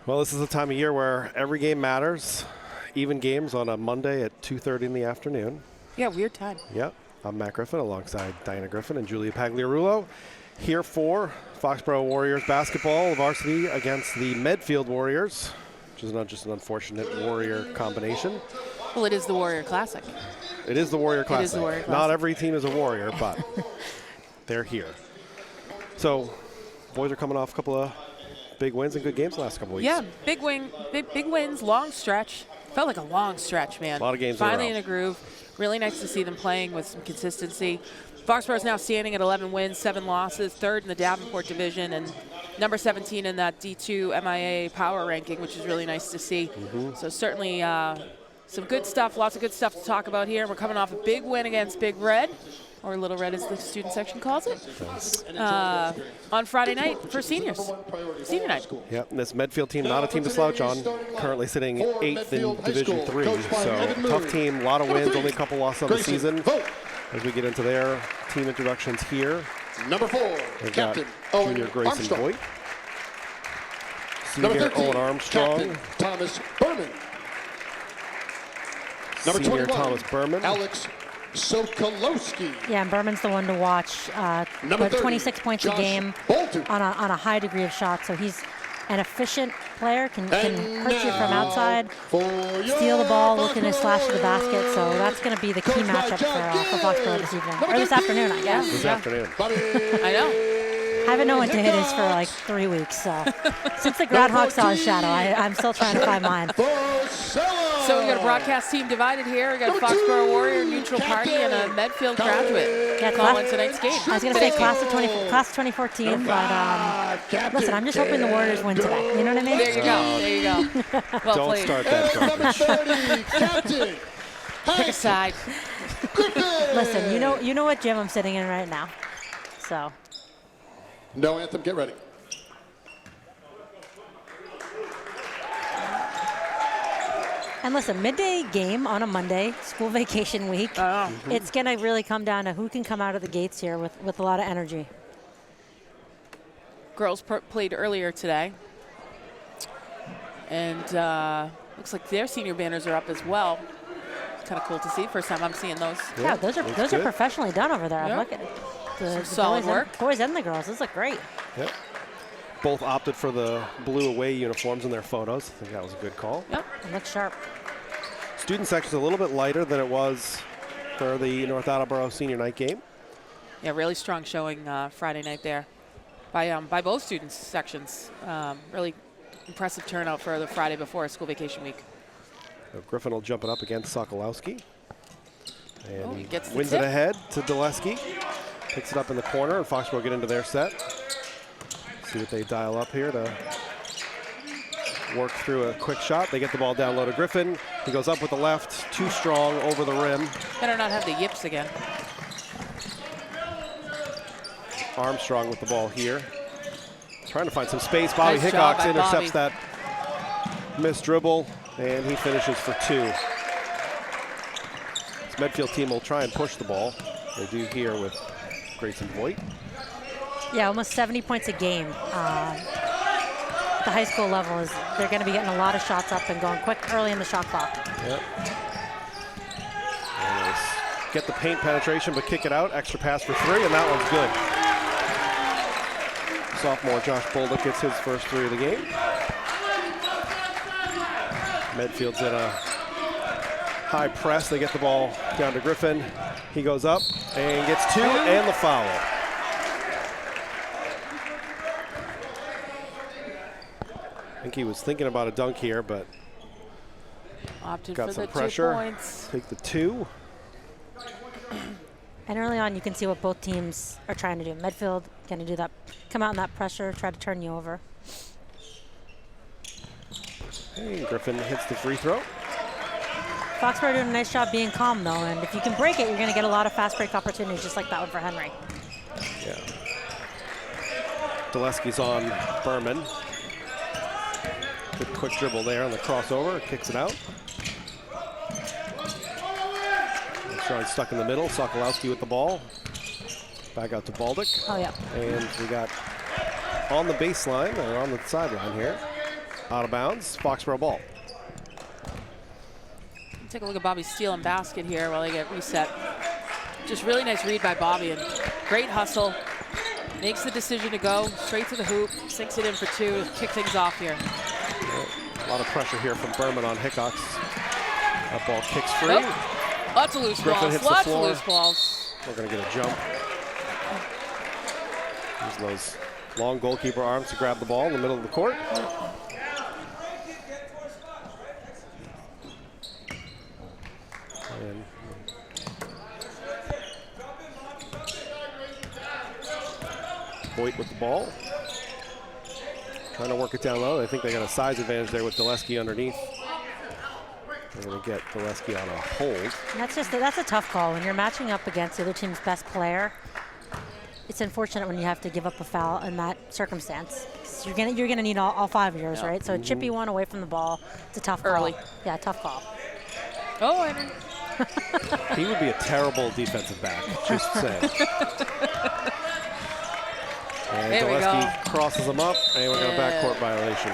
Well, this is the time of year where every game matters. Even games on a Monday at 2:30 in the afternoon. Yeah, weird time. Yep. I'm Matt Griffin alongside Diana Griffin and Julia Pagliarulo here for Foxboro Warriors basketball varsity against the Medfield Warriors, which is not just an unfortunate Warrior combination. Well, it is the Warrior Classic. It is the Warrior Classic. It is the Warrior Classic. Not every team is a Warrior, but they're here. So, boys are coming off a couple of big wins and good games the last couple weeks. Yeah, big wins, long stretch. Felt like a long stretch, man. A lot of games Finally in a groove. Really nice to see them playing with some consistency. Foxboro is now standing at 11 wins, 7 losses, third in the Davenport division, and number 17 in that D2 MIA power ranking, which is really nice to see. So certainly some good stuff, lots of good stuff to talk about here. We're coming off a big win against Big Red, or Little Red as the student section calls it, on Friday night for seniors. Senior night. Yep, and this Medfield team, not a team to slouch on, currently sitting 8th in Division 3. So tough team, a lot of wins, only a couple losses on the season. As we get into their team introductions here. Number 4, they've Captain got Junior Grayson Voigt. Senior Owen Armstrong. Captain Thomas Berman. Number Senior 21, Thomas Berman. Alex Sokolowski. Yeah, and Berman's the one to watch. Number 30, 26 points a game on a high degree of shots. So he's an efficient player, can hurt you from outside, steal the ball, looking to slash to the basket. So that's going to be the key matchup for Foxboro this evening. Or this afternoon, I guess. This afternoon. I know. I haven't known what day it is for like 3 weeks. So since the groundhog saw his shadow, I'm still trying to find mine. So we got a broadcast team divided here. We got a Foxboro Warrior neutral party and a Medfield graduate calling tonight's game. I was going to say class of 2014, but listen, I'm just hoping the Warriors win today. You know what I mean? There you go. There you go. Well Don't played. start that garbage. Pick a side. Listen, you know what gym I'm sitting in right now. So. No anthem, get ready. And listen, midday game on a Monday, school vacation week. It's going to really come down to who can come out of the gates here with a lot of energy. Girls played earlier today. And looks like their senior banners are up as well. It's kind of cool to see. First time I'm seeing those. Yeah, those are professionally done over there. Yep. Look at the solid work. Boys and the girls. Those look great. Yep. Both opted for the blue away uniforms in their photos. I think that was a good call. Yep. It looks sharp. Student section's a little bit lighter than it was for the North Attleboro senior night game. Yeah, really strong showing Friday night there by both student sections. Really impressive turnout for the Friday before school vacation week. So Griffin will jump it up against Sokolowski. And he gets the wins tip. it ahead to Dulesky. Picks it up in the corner, and Foxboro get into their set. See what they dial up here to work through a quick shot. They get the ball down low to Griffin. He goes up with the left, too strong over the rim. Better not have the yips again. Armstrong with the ball here. Trying to find some space. Bobby Nice job Hickox by intercepts Bobby. that missed dribble, and he finishes for 2. This Medfield team will try and push the ball. They do here with Grayson Voigt. Yeah, almost 70 points a game. The high school level is they're going to be getting a lot of shots up and going quick early in the shot clock. Yep. And they get the paint penetration, but kick it out. Extra pass for 3, and that one's good. Sophomore Josh Bolduc gets his first 3 of the game. Medfield's in a high press. They get the ball down to Griffin. He goes up and gets 2 and the foul. I think he was thinking about a dunk here, but Opted got for some the pressure. 2 points. Take the 2. And early on, you can see what both teams are trying to do. Medfield going to do that, come out in that pressure, try to turn you over. And Griffin hits the free throw. Foxboro doing a nice job being calm, though, and if you can break it, you're going to get a lot of fast break opportunities, just like that one for Henry. Yeah. Dulesky's on Berman. Good quick dribble there on the crossover, kicks it out. Armstrong stuck in the middle, Sokolowski with the ball. Back out to Bolduc. Oh, yeah. And we got on the baseline, or on the sideline here, Out of bounds, Foxboro ball. Take a look at Bobby's steal and basket here while they get reset. Just really nice read by Bobby and great hustle. Makes the decision to go straight to the hoop, sinks it in for two, kick things off here. A lot of pressure here from Berman on Hickox. That ball kicks free. Oh, lots of loose Griffin balls, hits the lots of floor. loose balls. We're going to get a jump. Using those long goalkeeper arms to grab the ball in the middle of the court. And Voigt with the ball. Trying to work it down low. I think they got a size advantage there with Dulesky underneath. They're going to get Dulesky on a hold. And that's a tough call when you're matching up against the other team's best player. It's unfortunate when you have to give up a foul in that circumstance. You're gonna need all five of yours, right? So a chippy one away from the ball. It's a tough call. Early. Yeah, tough call. Oh, I mean. He would be a terrible defensive back, just saying. And There we Dulesky go. crosses him up, and we got a backcourt violation.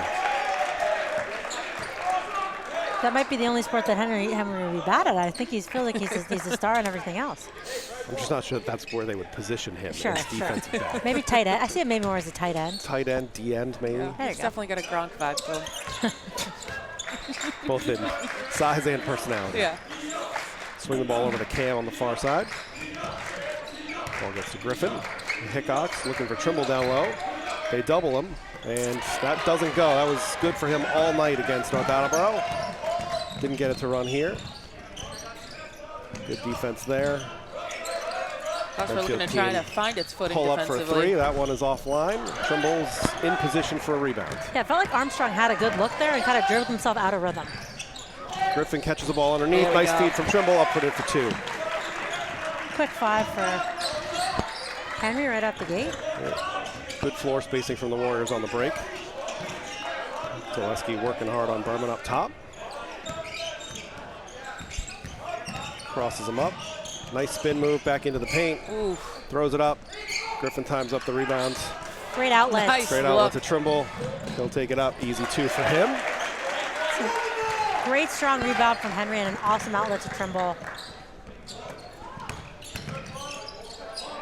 That might be the only sport that Henry would be bad at. I think he's a star in everything else. I'm just not sure that's where they would position him Sure, as defensive back. Maybe tight end. I see him maybe more as a tight end. Tight end, D-end maybe. Yeah, There you he's go. definitely got a Gronk vibe to him. Both in size and personality. Yeah. Swing the ball over to Cam on the far side. Ball gets to Griffin. Hickox looking for Trimble down low. They double him, and that doesn't go. That was good for him all night against North Attleboro. Didn't get it to run here. Good defense there. Foxboro looking to try to find its footing Pull up for defensively. three. That one is offline. Trimble's in position for a rebound. Yeah, it felt like Armstrong had a good look there and kind of drove himself out of rhythm. Griffin catches the ball underneath. There we Nice go. feed from Trimble. Up for it for two. Quick five for Henry right out the gate. Good floor spacing from the Warriors on the break. Dulesky working hard on Berman up top. Crosses him up. Nice spin move back into the paint. Oof. Throws it up. Griffin times up the rebounds. Great outlet. Nice. Straight outlet to Trimble. He'll take it up. Easy two for him. Great strong rebound from Henry and an awesome outlet to Trimble.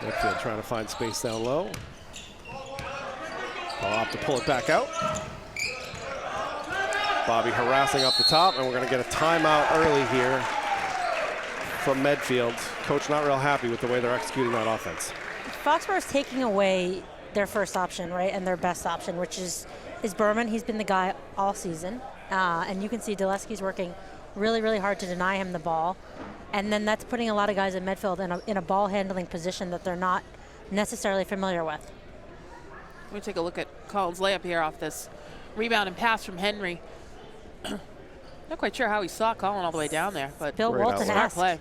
Medfield trying to find space down low. I'll have to pull it back out. Bobby harassing up the top, and we're going to get a timeout early here from Medfield. Coach not real happy with the way they're executing that offense. Foxboro's taking away their first option, right, and their best option, which is Berman. He's been the guy all season, and you can see Dulesky's working really, really hard to deny him the ball, and then that's putting a lot of guys in Medfield in a ball handling position that they're not necessarily familiar with. Let me take a look at Collins' layup here off this rebound and pass from Henry. Not quite sure how he saw Colin all the way down there, but Bill Great outlet. smart Walton-esque. play.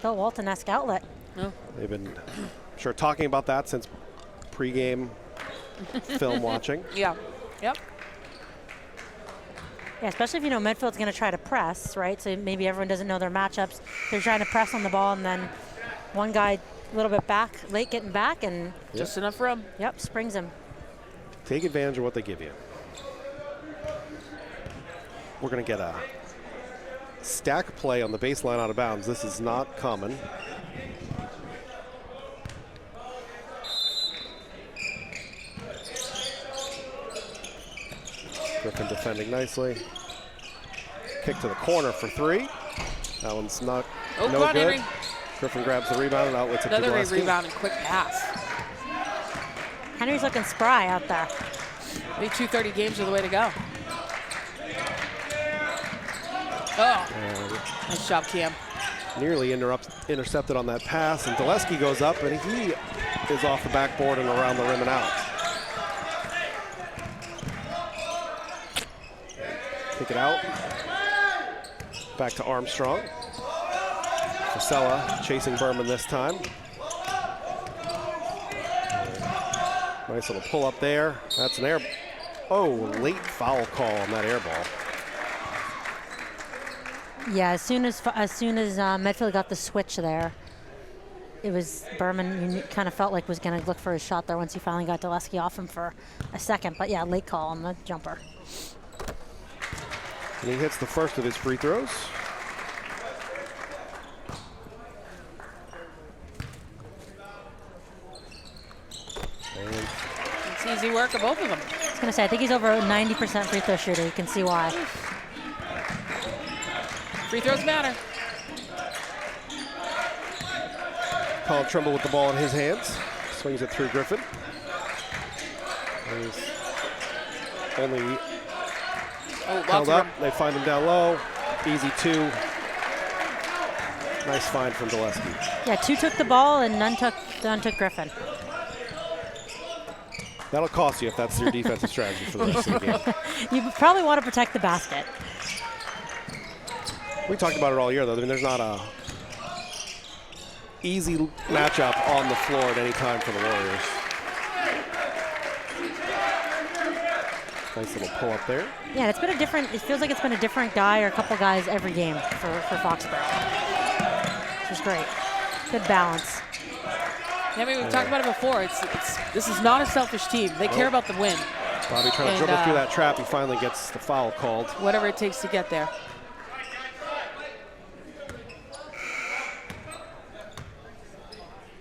Bill Walton-esque outlet. No. They've been sure talking about that since pregame film watching. Yeah. Yep. Yeah, especially if you know Medfield's going to try to press, right? So maybe everyone doesn't know their matchups. They're trying to press on the ball, and then one guy a little bit back, late getting back, and Just enough room. yep, springs him. Take advantage of what they give you. We're going to get a stack play on the baseline out of bounds. This is not common. Griffin defending nicely. Kick to the corner for three. That one's not Oh, no come on, good. Henry. Griffin grabs the rebound and outlets it to Another great Dulesky. rebound and quick pass. Henry's looking spry out there. Maybe 2:30 games are the way to go. Oh, And nice job, Cam. nearly intercepted on that pass, and Dulesky goes up, and he is off the backboard and around the rim and out. Kick it out. Back to Armstrong. Fasella chasing Berman this time. Nice little pull up there. That's an air. Oh, late foul call on that air ball. Yeah, as soon as Medfield got the switch there, it was Berman. You kind of felt like was going to look for his shot there once he finally got Dulesky off him for a second. But yeah, late call on the jumper. And he hits the first of his free throws. And it's easy work of both of them. I was going to say, I think he's over a 90% free throw shooter. You can see why. Free throws matter. Colin Trimble with the ball in his hands. Swings it through Griffin. He's only held up. They find him down low. Easy two. Nice find from Gillespie. Yeah, 2 took the ball and none took Griffin. That'll cost you if that's your defensive strategy for the rest of the game. You probably want to protect the basket. We talked about it all year, though. I mean, there's not a easy matchup on the floor at any time for the Warriors. Nice little pull up there. Yeah, it's been a different. It feels like it's been a different guy or a couple guys every game for Foxboro, which is great. Good balance. Yeah, I mean, we've talked about it before. This is not a selfish team. They care about the win. Bobby trying to dribble through that trap. He finally gets the foul called. Whatever it takes to get there.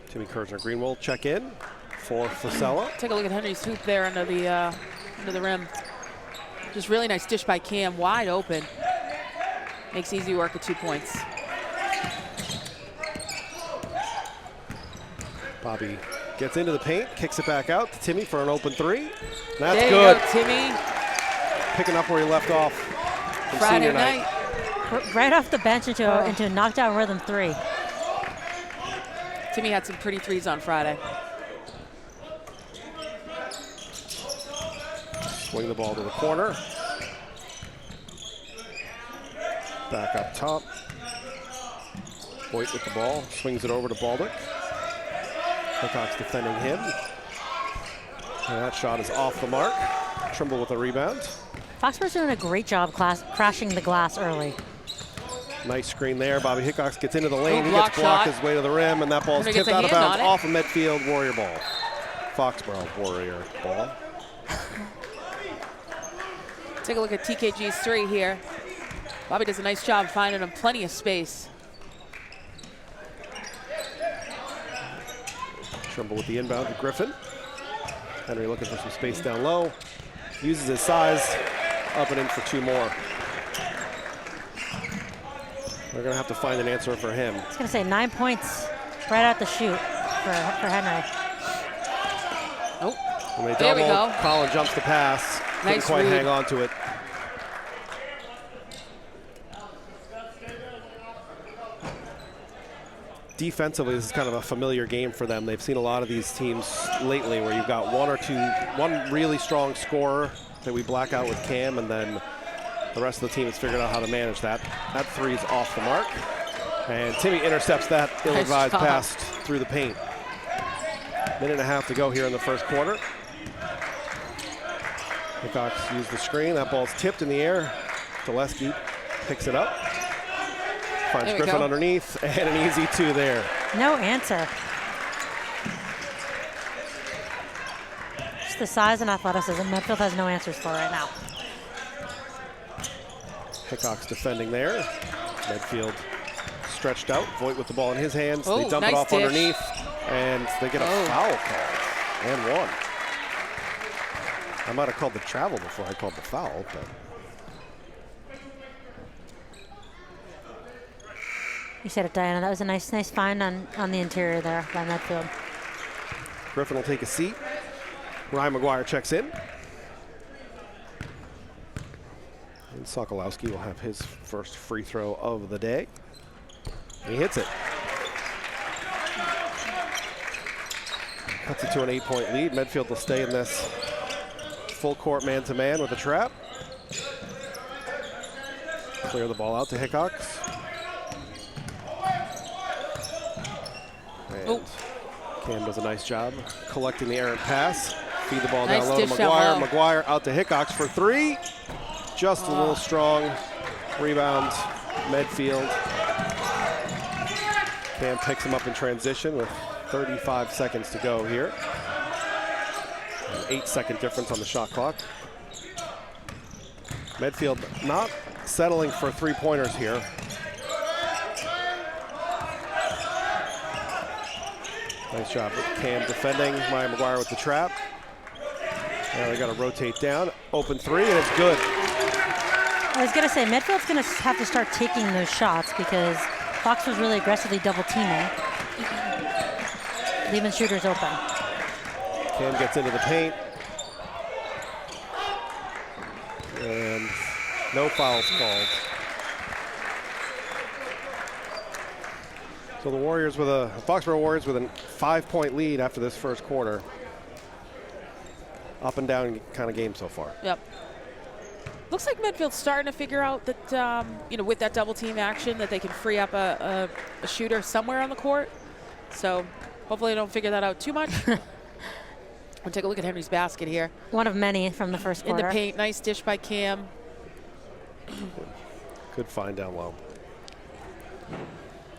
Timmy Kersner-Green will check in for Fasella. Take a look at Henry's hoop there under the rim. Just really nice dish by Cam, wide open. Makes easy work at 2 points. Bobby gets into the paint, kicks it back out to Timmy for an open three. That's there good. You go, Timmy. Picking up where he left off from Friday senior night. Right off the bench into a knockdown rhythm three. Timmy had some pretty threes on Friday. Swing the ball to the corner. Back up top. Hoyt with the ball, swings it over to Baldick. Hickok's defending him. And that shot is off the mark. Trimble with a rebound. Foxboro's doing a great job crashing the glass early. Nice screen there. Bobby Hickox gets into the lane. He block gets blocked shot. his way to the rim, and that ball's tipped out of bounds off of Medfield. Warrior ball. Foxboro Warrior ball. Take a look at TKG's three here. Bobby does a nice job finding him plenty of space. Trimble with the inbound to Griffin. Henry looking for some space down low. Uses his size, up and in for two more. They're going to have to find an answer for him. I was going to say 9 points right out the chute for Henry. Nope. When they there double, we go. Colin jumps the pass. Couldn't Nice quite read. hang on to it. Defensively, this is kind of a familiar game for them. They've seen a lot of these teams lately where you've got one really strong scorer that we black out with Cam, and then the rest of the team has figured out how to manage that. That three is off the mark. And Timmy intercepts that ill-advised pass through the paint. Minute and a half to go here in the first quarter. Hickox used the screen. That ball's tipped in the air. Gillespie picks it up. Finds Griffin underneath, and an easy two there. No answer. Just the size and athleticism Medfield has no answers for right now. Hickox defending there. Medfield stretched out. Voigt with the ball in his hands. Oh, they dump nice it off dish. underneath, and they get a foul call. And one. I might have called the travel before I called the foul, but. You said it, Diana. That was a nice find on the interior there by Medfield. Griffin will take a seat. Ryan McGuire checks in. And Sokolowski will have his first free throw of the day. He hits it. Cuts it to an 8-point lead. Medfield will stay in this full court man-to-man with a trap. Clear the ball out to Hickox. And Cam does a nice job collecting the errant pass. Feed the ball down low to McGuire. McGuire out to Hickox for three. Just a little strong. Rebound, Medfield. Cam picks him up in transition with 35 seconds to go here. An 8-second difference on the shot clock. Medfield not settling for three-pointers here. Nice job with Cam defending. Maya McGuire with the trap. Now they got to rotate down. Open three, and it's good. I was going to say, Medfield's going to have to start taking those shots because Fox was really aggressively double teaming, leaving shooters open. Cam gets into the paint. And no fouls called. So the Warriors with Foxboro Warriors with a 5-point lead after this first quarter. Up and down kind of game so far. Yep. Looks like Medfield's starting to figure out that, with that double team action, that they can free up a shooter somewhere on the court. So hopefully they don't figure that out too much. We'll take a look at Henry's basket here. One of many from the first quarter. In the paint, nice dish by Cam. Good find down low.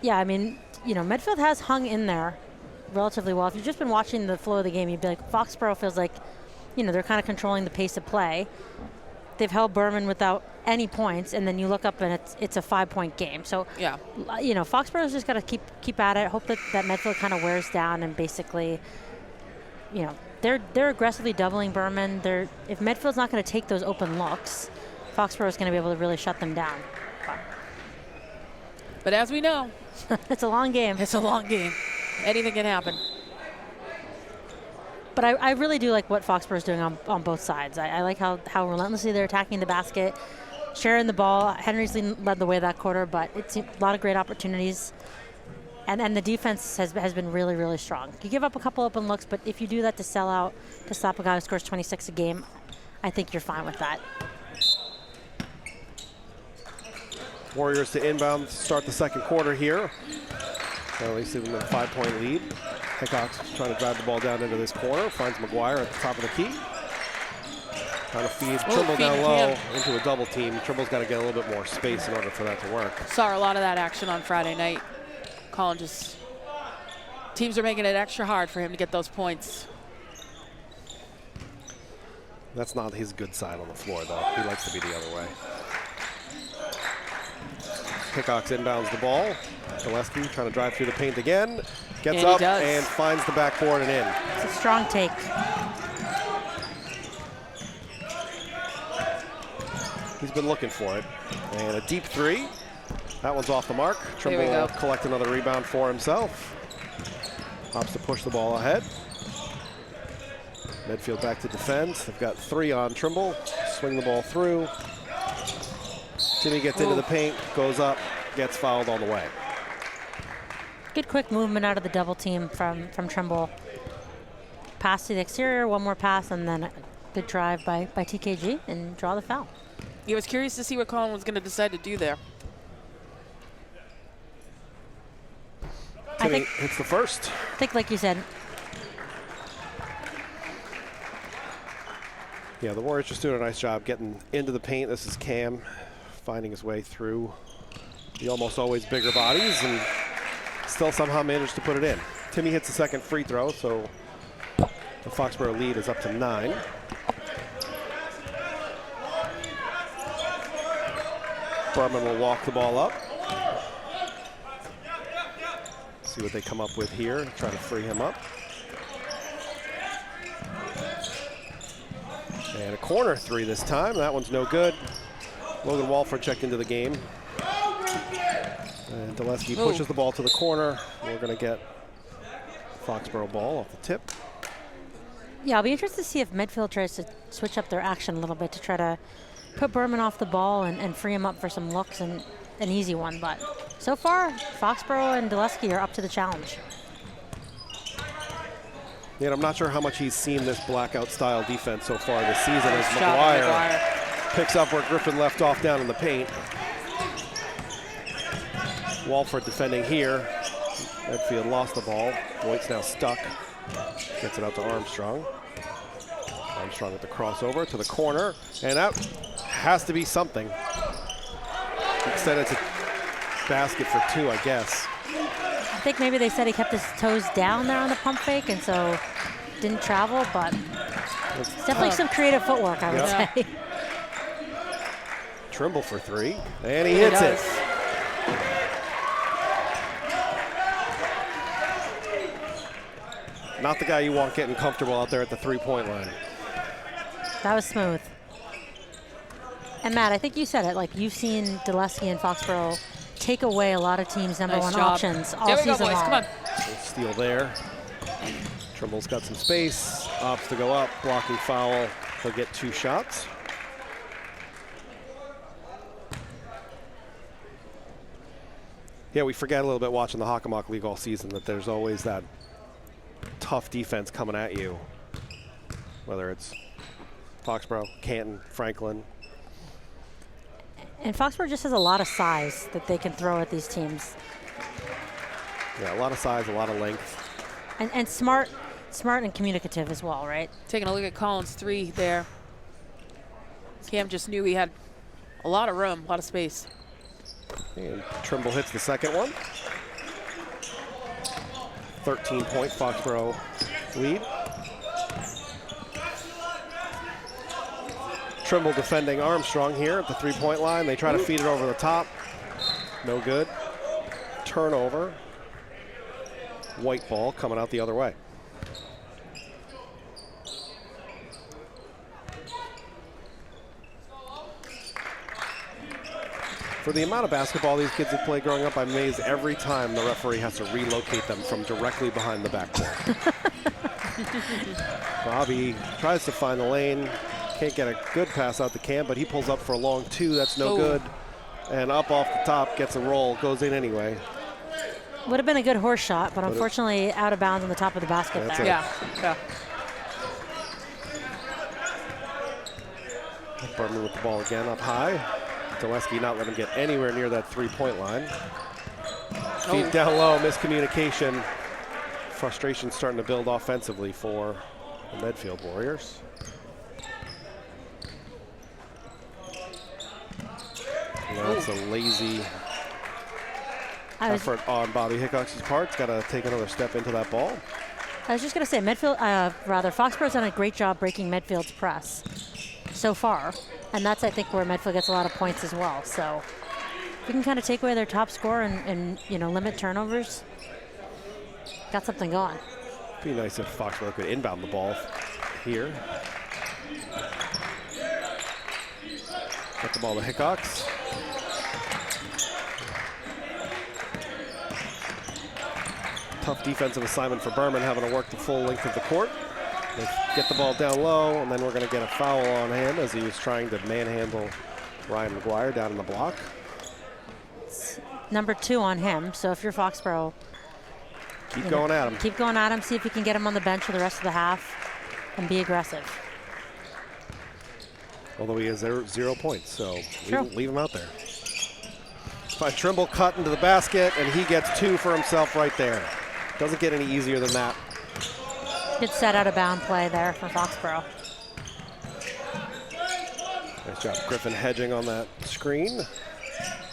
Yeah, I mean, Medfield has hung in there relatively well. If you've just been watching the flow of the game, you'd be like, Foxboro feels like, they're kind of controlling the pace of play. They've held Berman without any points, and then you look up and it's a 5-point game. So, yeah, Foxboro's just got to keep at it. Hope that Medfield kind of wears down and basically, they're aggressively doubling Berman. If Medfield's not going to take those open looks, Foxboro's going to be able to really shut them down. But as we know, it's a long game. It's a long game. Anything can happen. But I really do like what Foxboro's doing on both sides. I like how relentlessly they're attacking the basket, sharing the ball. Henry's led the way that quarter, but it's a lot of great opportunities. And the defense has been really, really strong. You give up a couple open looks, but if you do that to sell out, to stop a guy who scores 26 a game, I think you're fine with that. Warriors to inbound to start the second quarter here. At least even a 5-point lead. Hickok's trying to drive the ball down into this corner. Finds McGuire at the top of the key. Trying to feed Trimble down low into a double team. Trimble's got to get a little bit more space in order for that to work. Saw a lot of that action on Friday night. Colin teams are making it extra hard for him to get those points. That's not his good side on the floor, though. He likes to be the other way. Hickok's inbounds the ball. Gillespie trying to drive through the paint again. Gets up and finds the backboard and in. It's a strong take. He's been looking for it. And a deep three. That one's off the mark. Trimble will collect another rebound for himself. Hops to push the ball ahead. Medfield back to defend. They've got 3 on Trimble. Swing the ball through. Timmy gets into the paint, goes up, gets fouled all the way. Good quick movement out of the double team from Trimble. Pass to the exterior, one more pass, and then a good drive by TKG and draw the foul. I was curious to see what Colin was going to decide to do there. I think it's the first. I think, like you said. Yeah, the Warriors just doing a nice job getting into the paint. This is Cam finding his way through the almost always bigger bodies and still somehow managed to put it in. Timmy hits the second free throw, so the Foxboro lead is up to 9. Berman will walk the ball up. See what they come up with here, try to free him up. And a corner 3 this time. That one's no good. Logan Walford checked into the game. And Gillespie pushes the ball to the corner. We're going to get Foxboro ball off the tip. Yeah, I'll be interested to see if Medfield tries to switch up their action a little bit to try to put Berman off the ball and free him up for some looks and an easy one. But so far, Foxboro and Gillespie are up to the challenge. Yeah, I'm not sure how much he's seen this blackout-style defense so far this season as McGuire picks up where Griffin left off down in the paint. Walford defending here. Medfield lost the ball. Voigt's now stuck. Gets it out to Armstrong. Armstrong with the crossover to the corner. And that has to be something. Extended to basket for 2, I guess. I think maybe they said he kept his toes down there on the pump fake and so didn't travel, but it's definitely some creative footwork, I would say. Trimble for three, and he hits it. Not the guy you want getting comfortable out there at the three-point line. That was smooth. And Matt, I think you said it, like you've seen Dulesky and Foxboro take away a lot of teams' number one options all season long. Come on. Steal there. Trimble's got some space, opts to go up, blocking foul. He'll get 2 shots. Yeah, we forget a little bit watching the Hockomock League all season that there's always that tough defense coming at you, whether it's Foxboro, Canton, Franklin. And Foxboro just has a lot of size that they can throw at these teams. Yeah, a lot of size, a lot of length. And smart and communicative as well, right? Taking a look at Collins' 3 there. Cam just knew he had a lot of room, a lot of space. And Trimble hits the second one. 13-point Foxboro lead. Trimble defending Armstrong here at the three-point line. They try to feed it over the top. No good. Turnover. White ball coming out the other way. For the amount of basketball these kids have played growing up, I'm amazed every time the referee has to relocate them from directly behind the backboard. Bobby tries to find the lane. Can't get a good pass out to Cam, but he pulls up for a long 2. That's no good. And up off the top, gets a roll, goes in anyway. Would have been a good horse shot, but unfortunately out of bounds on the top of the basket there. Yeah. Berman with the ball again up high. Dulesky not letting him get anywhere near that three-point line. Feet down low, miscommunication. Frustration starting to build offensively for the Medfield Warriors. That's a lazy effort on Bobby Hickok's part. He's got to take another step into that ball. I was just going to say, Foxboro's done a great job breaking Medfield's press so far. And that's, I think, where Medfield gets a lot of points as well. So if we can kind of take away their top score and limit turnovers, got something going. Be nice if Foxboro could inbound the ball here. Get the ball to Hickox. Tough defensive assignment for Berman, having to work the full length of the court. They get the ball down low, and then we're going to get a foul on him as he was trying to manhandle Ryan McGuire down in the block. It's number 2 on him, so if you're Foxboro, keep going at him. Keep going at him, see if you can get him on the bench for the rest of the half, and be aggressive. Although he has 0 points, so leave him out there. Trimble cut into the basket, and he gets 2 for himself right there. Doesn't get any easier than that. Good set out of bound play there for Foxboro. Nice job, Griffin hedging on that screen.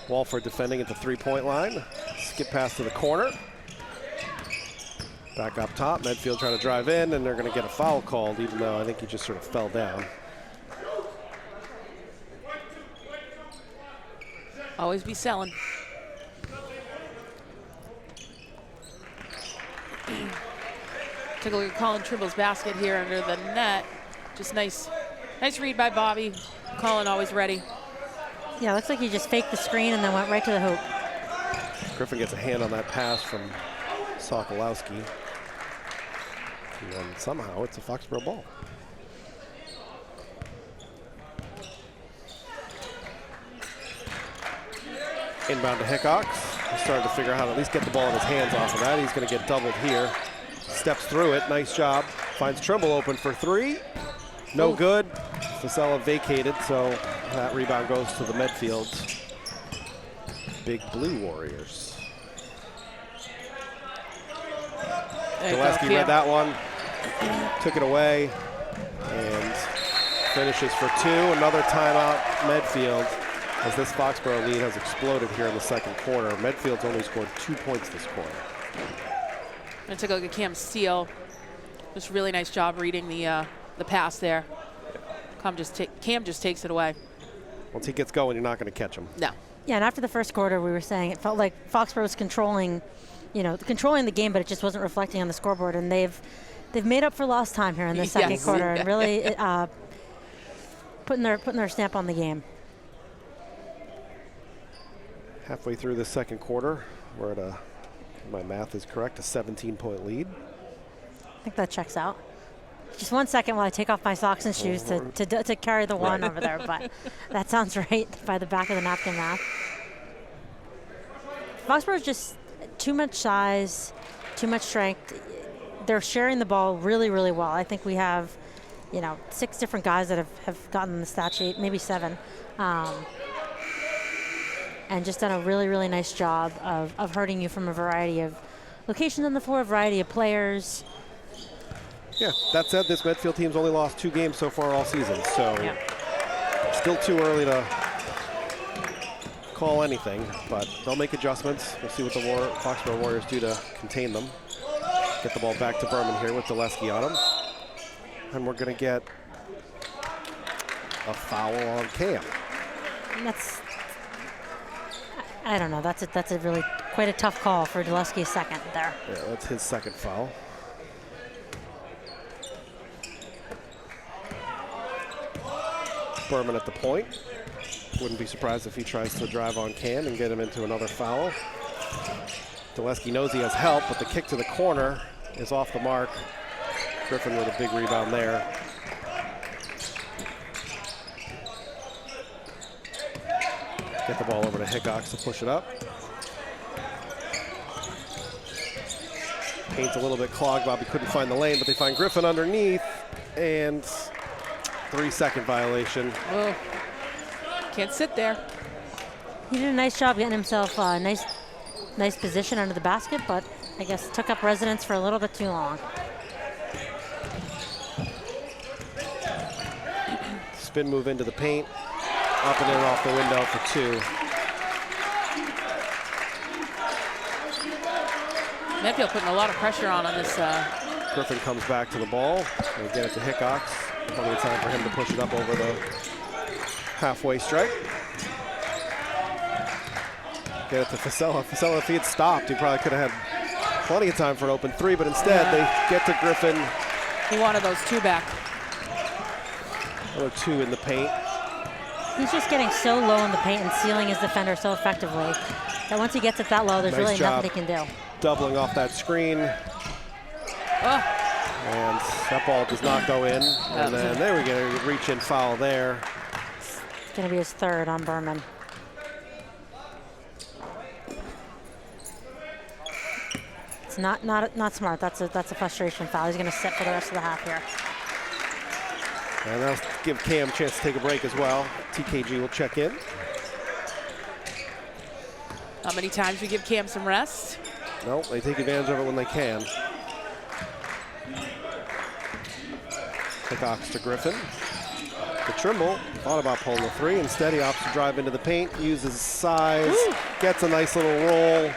Walford defending at the three-point line. Skip pass to the corner. Back up top, Medfield trying to drive in, and they're going to get a foul called, even though I think he just sort of fell down. Always be selling. Take a look at Colin Trimble's basket here under the net. Just nice read by Bobby. Colin always ready. Yeah, looks like he just faked the screen and then went right to the hoop. Griffin gets a hand on that pass from Sokolowski. And then somehow it's a Foxboro ball. Inbound to Hickox. He's starting to figure out how to at least get the ball in his hands off of that. He's going to get doubled here. Steps through it. Nice job. Finds Trimble open for 3. No good. Fasella vacated, so that rebound goes to the Medfield Big Blue Warriors. Dulesky read that one. Took it away. And finishes for 2. Another timeout, Medfield, as this Foxboro lead has exploded here in the second quarter. Medfield's only scored 2 points this quarter. And take a look at Cam's steal. Just really nice job reading the pass there. Cam just takes it away. Once he gets going, you're not going to catch him. No. Yeah, and after the first quarter, we were saying it felt like Foxborough was controlling the game, but it just wasn't reflecting on the scoreboard. And they've made up for lost time here in the second quarter and really putting their stamp on the game. Halfway through the second quarter, we're at my math is correct, a 17-point lead. I think that checks out. Just 1 second while I take off my socks and shoes to carry the one over there, but that sounds right by the back of the napkin math. Foxborough's just too much size, too much strength. They're sharing the ball really, really well. I think we have, 6 different guys that have gotten the stat sheet, maybe 7. And just done a really, really nice job of hurting you from a variety of locations on the floor, a variety of players. Yeah, that said, this Medfield team's only lost 2 games so far all season, so still too early to call anything, but they'll make adjustments. We'll see what the Foxborough Warriors do to contain them. Get the ball back to Berman here with Zaleski on him. And we're going to get a foul on Cam. I don't know. That's a really quite a tough call for Zaleski's second there. Yeah, that's his second foul. Berman at the point. Wouldn't be surprised if he tries to drive on Cam and get him into another foul. Zaleski knows he has help, but the kick to the corner is off the mark. Griffin with a big rebound there. Get the ball over to Hickox to push it up. Paint's a little bit clogged. Bobby couldn't find the lane, but they find Griffin underneath, and 3-second violation. Oh, can't sit there. He did a nice job getting himself a nice position under the basket, but I guess took up residence for a little bit too long. Spin move into the paint. Up and in off the window for 2. Medfield putting a lot of pressure on this. Griffin comes back to the ball. They get it to Hickox. Plenty of time for him to push it up over the halfway stripe. Get it to Fasella. Fasella, if he had stopped, he probably could have had plenty of time for an open 3, but instead they get to Griffin. He wanted those 2 back. Another 2 in the paint. He's just getting so low in the paint and sealing his defender so effectively that once he gets it that low, there's really nothing he can do. Doubling off that screen. And that ball does not go in. And then there we go, reach in foul there. It's going to be his 3rd on Berman. It's not smart. That's a frustration foul. He's going to sit for the rest of the half here. And that'll give Cam a chance to take a break as well. TKG will check in. How many times we give Cam some rest? Nope, they take advantage of it when they can. Hickox to Griffin. To Trimble, thought about pulling the 3. Instead, he opts to drive into the paint, uses size, gets a nice little roll.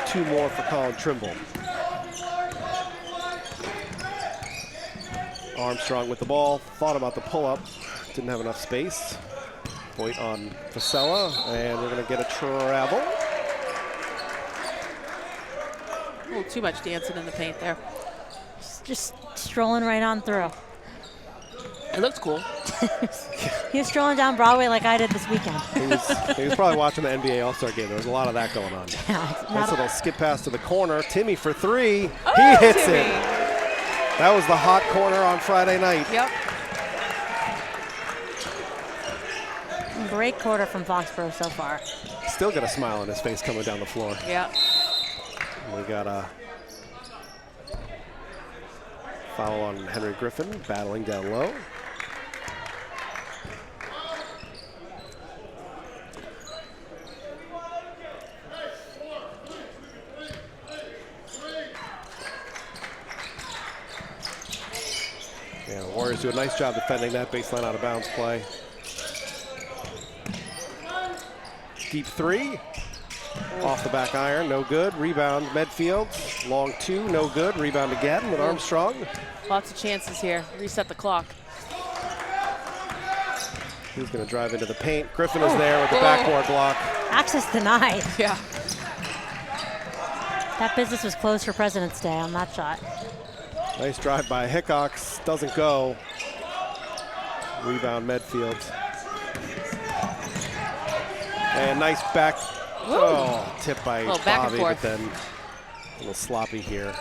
2 more for Colin Trimble. Armstrong with the ball, thought about the pull-up, didn't have enough space. Point on Fasella, and we're going to get a travel. A little too much dancing in the paint there. Just strolling right on through. It looks cool. He was strolling down Broadway like I did this weekend. He was probably watching the NBA All-Star game. There was a lot of that going on. Nice little skip pass to the corner. Timmy for 3. Oh, he hits Timmy. it. That was the hot corner on Friday night. Yep. Great quarter from Foxborough so far. Still got a smile on his face coming down the floor. Yeah. We got a foul on Henry Griffin, battling down low. Yeah, the Warriors do a nice job defending that baseline out of bounds play. Deep 3, off the back iron, no good. Rebound, Medfield, long 2, no good. Rebound again with Armstrong. Lots of chances here. Reset the clock. He's going to drive into the paint. Griffin is there with the backboard block. Access denied. Yeah. That business was closed for President's Day on that shot. Nice drive by Hickox. Doesn't go. Rebound Medfield. And nice back. Woo. Oh, tip by Back and Bobby, but forth. then a little sloppy here.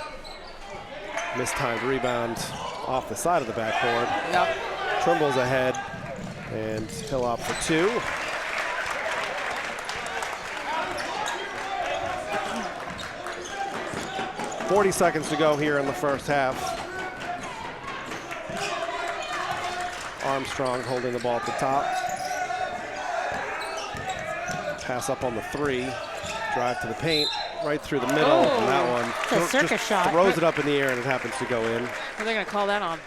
Mistimed rebound off the side of the backboard. Yep. Trimble's ahead, and he'll opt for 2. .40 seconds to go here in the first half. Armstrong holding the ball at the top. Pass up on the 3. Drive to the paint, right through the middle. And that one It's a circus shot. throws it up in the air, and it happens to go in. What are they going to call that on?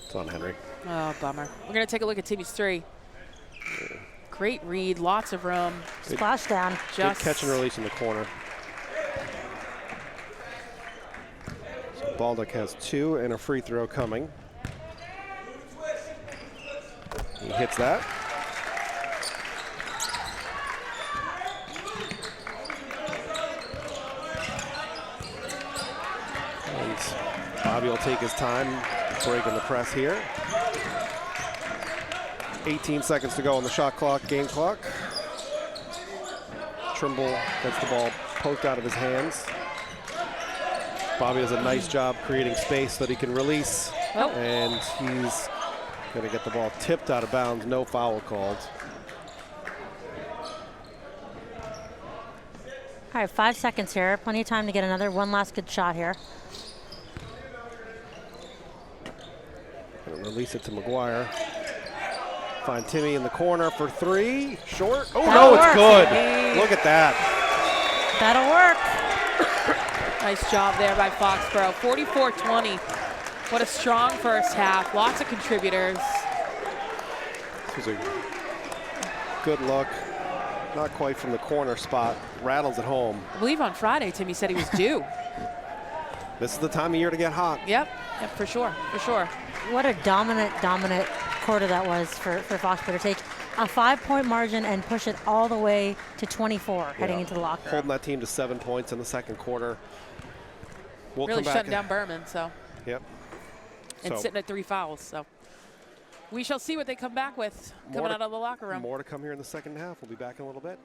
It's on Henry. Oh, bummer. We're going to take a look at Timmy's 3. Great read, lots of room. Splash down. Good Just catch and release in the corner. So Baldock has 2 and a free throw coming. He hits that. And Bobby will take his time breaking the press here. 18 seconds to go on the shot clock, game clock. Trimble gets the ball poked out of his hands. Bobby does a nice job creating space that he can release. Oh. And he's going to get the ball tipped out of bounds. No foul called. All right, 5 seconds here. Plenty of time to get one last good shot here. Gonna release it to McGuire. Find Timmy in the corner for 3. Short. Oh, That'll no, it's work. good. Timmy. Look at that. That'll work. nice job there by Foxboro. 44-20. What a strong first half. Lots of contributors. This was a good look. Not quite from the corner spot. Rattles at home. I believe on Friday, Timmy said he was due. This is the time of year to get hot. Yep, for sure, for sure. What a dominant quarter that was for Foxborough to take a 5-point margin and push it all the way to 24 heading into the locker room. Holding that team to 7 points in the second quarter. We'll Really come back. shutting down Berman, so. Yep. And So, sitting at 3 fouls, so. We shall see what they come back with coming out of the locker room. More to come here in the second half. We'll be back in a little bit.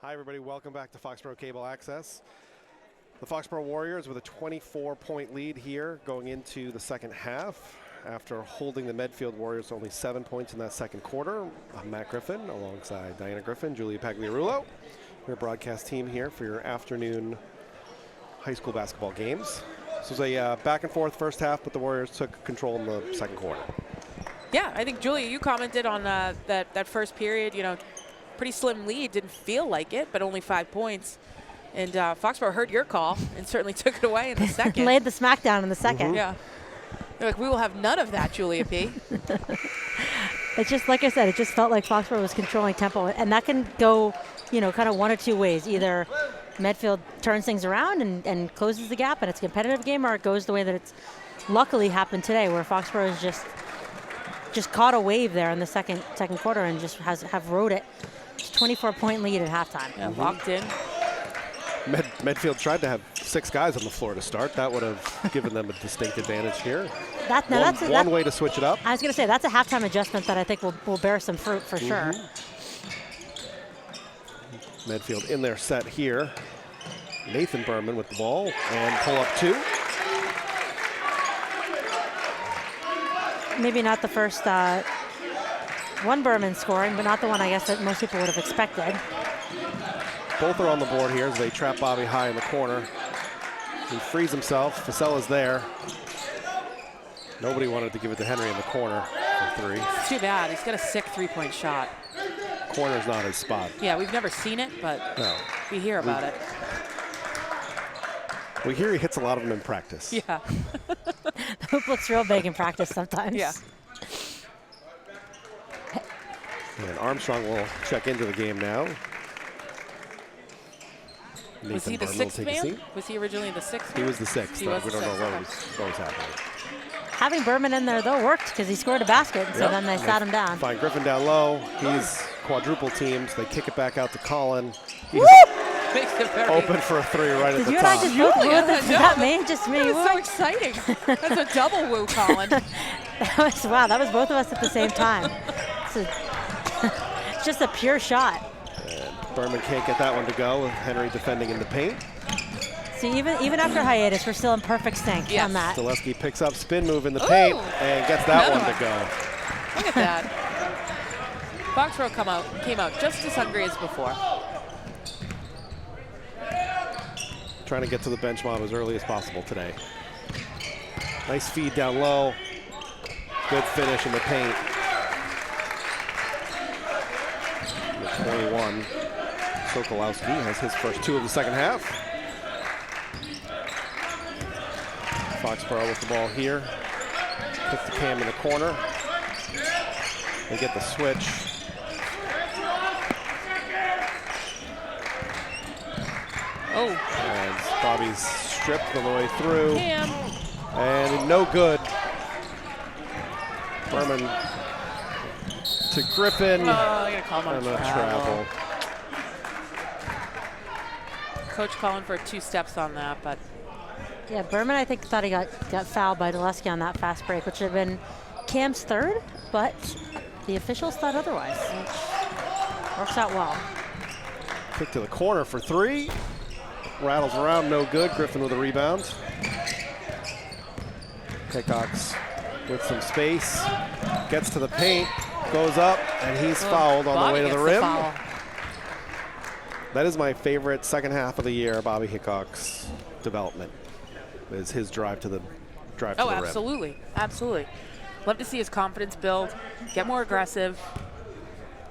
Hi, everybody. Welcome back to Foxboro Cable Access. The Foxboro Warriors with a 24-point lead here going into the second half after holding the Medfield Warriors to only 7 points in that second quarter. I'm Matt Griffin alongside Diana Griffin, Julia Pagliarulo. Your broadcast team here for your afternoon high school basketball games. This was a back and forth first half, but the Warriors took control in the second quarter. Yeah, I think, Julia, you commented on that first period, you know, pretty slim lead, didn't feel like it, but only 5 points. And Foxborough heard your call and certainly took it away in the second. Laid the smackdown in the second. Yeah. They're like, we will have none of that, Julia P. It's just, like I said, it just felt like Foxborough was controlling tempo. And that can go, you know, kind of one of two ways. Either Medfield turns things around and closes the gap and it's a competitive game, or it goes the way that it's luckily happened today, where Foxborough has just caught a wave there in the second quarter and just have rode it. 24-point lead at halftime. Yeah, locked in. Medfield tried to have 6 guys on the floor to start. That would have given them a distinct advantage here. That's one way to switch it up. I was going to say, that's a halftime adjustment that I think will bear some fruit for sure. Medfield in their set here. Nathan Berman with the ball and pull up 2. Maybe not the first one Berman scoring, but not the one I guess that most people would have expected. Both are on the board here as they trap Bobby high in the corner. He frees himself. Facella's there. Nobody wanted to give it to Henry in the corner for 3. It's too bad. He's got a sick 3-point shot. Corner's not his spot. Yeah, we've never seen it, but No. we hear about it. We hear he hits a lot of them in practice. Yeah. The hoop looks real big in practice sometimes. Yeah. And Armstrong will check into the game now. Was he the Berman will sixth take a man? seat. Was he originally the sixth? He was the sixth. He was we the don't know sixth, what was happening. Having Berman in there, though, worked because he scored a basket, so Yep. then they sat him down. Find Griffin down low. He's quadruple teams. They kick it back out to Colin. He's Makes it very open for a three right at Did the you and I top. just both woo? Yeah, Is no, that me? Just me? That was so wooing? exciting. That's a double woo, Colin. Wow, that was both of us at the same time. It's just a pure shot. Berman can't get that one to go with Henry defending in the paint. See, even after hiatus, we're still in perfect sync Yes. on that. Zaleski picks up spin move in the paint and gets that Another one to go. Look at that. Foxboro came out just as hungry as before. Trying to get to the bench mob as early as possible today. Nice feed down low. Good finish in the paint. Number 21, Sokolowski has his first two of the second half. Foxboro with the ball here. Puts the cam in the corner. They get the switch. Oh, And Bobby's stripped on the way through. Cam. And no good. Berman to Griffin. Oh, I gotta call him on And a travel. travel. Coach calling for 2 steps on that, but Yeah, Berman, I think, thought he got fouled by Zaleski on that fast break, which would have been Cam's third, but the officials thought otherwise. Works out well. Kick to the corner for three. Rattles around, no good. Griffin with a rebound. Hickox with some space. Gets to the paint, goes up, and he's fouled on the way to the rim. That is my favorite second half of the year, Bobby Hickox development, is his drive to the rim. Oh, absolutely. Absolutely. Love to see his confidence build, get more aggressive.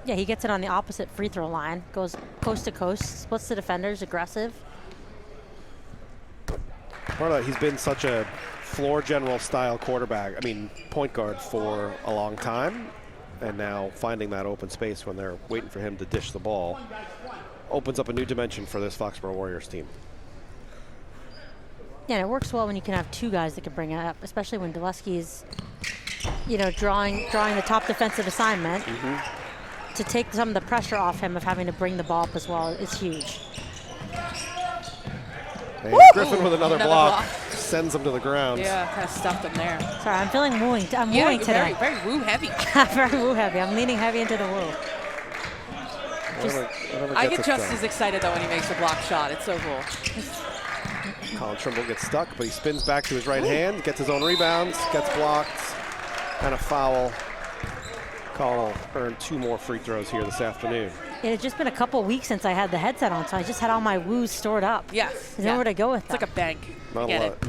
Yeah, he gets it on the opposite free throw line, goes coast to coast, splits the defenders, aggressive. Part of that, he's been such a floor general style quarterback, point guard for a long time, and now finding that open space when they're waiting for him to dish the ball opens up a new dimension for this Foxboro Warriors team. Yeah, and it works well when you can have two guys that can bring it up, especially when Zaleski's, drawing the top defensive assignment. To take some of the pressure off him of having to bring the ball up as well is huge. And Griffin with another block sends him to the ground. Yeah, kind of stuffed him there. Sorry, I'm feeling wooing. I'm Yeah, wooing you're today. very woo heavy. Very woo heavy. I'm leaning heavy into the woo. Whatever I gets get us just going. as excited though when he makes a block shot. It's so cool. Colin Trimble gets stuck, but he spins back to his right hand, gets his own rebounds, gets blocked, and a foul. Colin will earn 2 more free throws here this afternoon. It had just been a couple weeks since I had the headset on, so I just had all my woos stored up. Yes. There's nowhere to go with It's that. like a bank. Not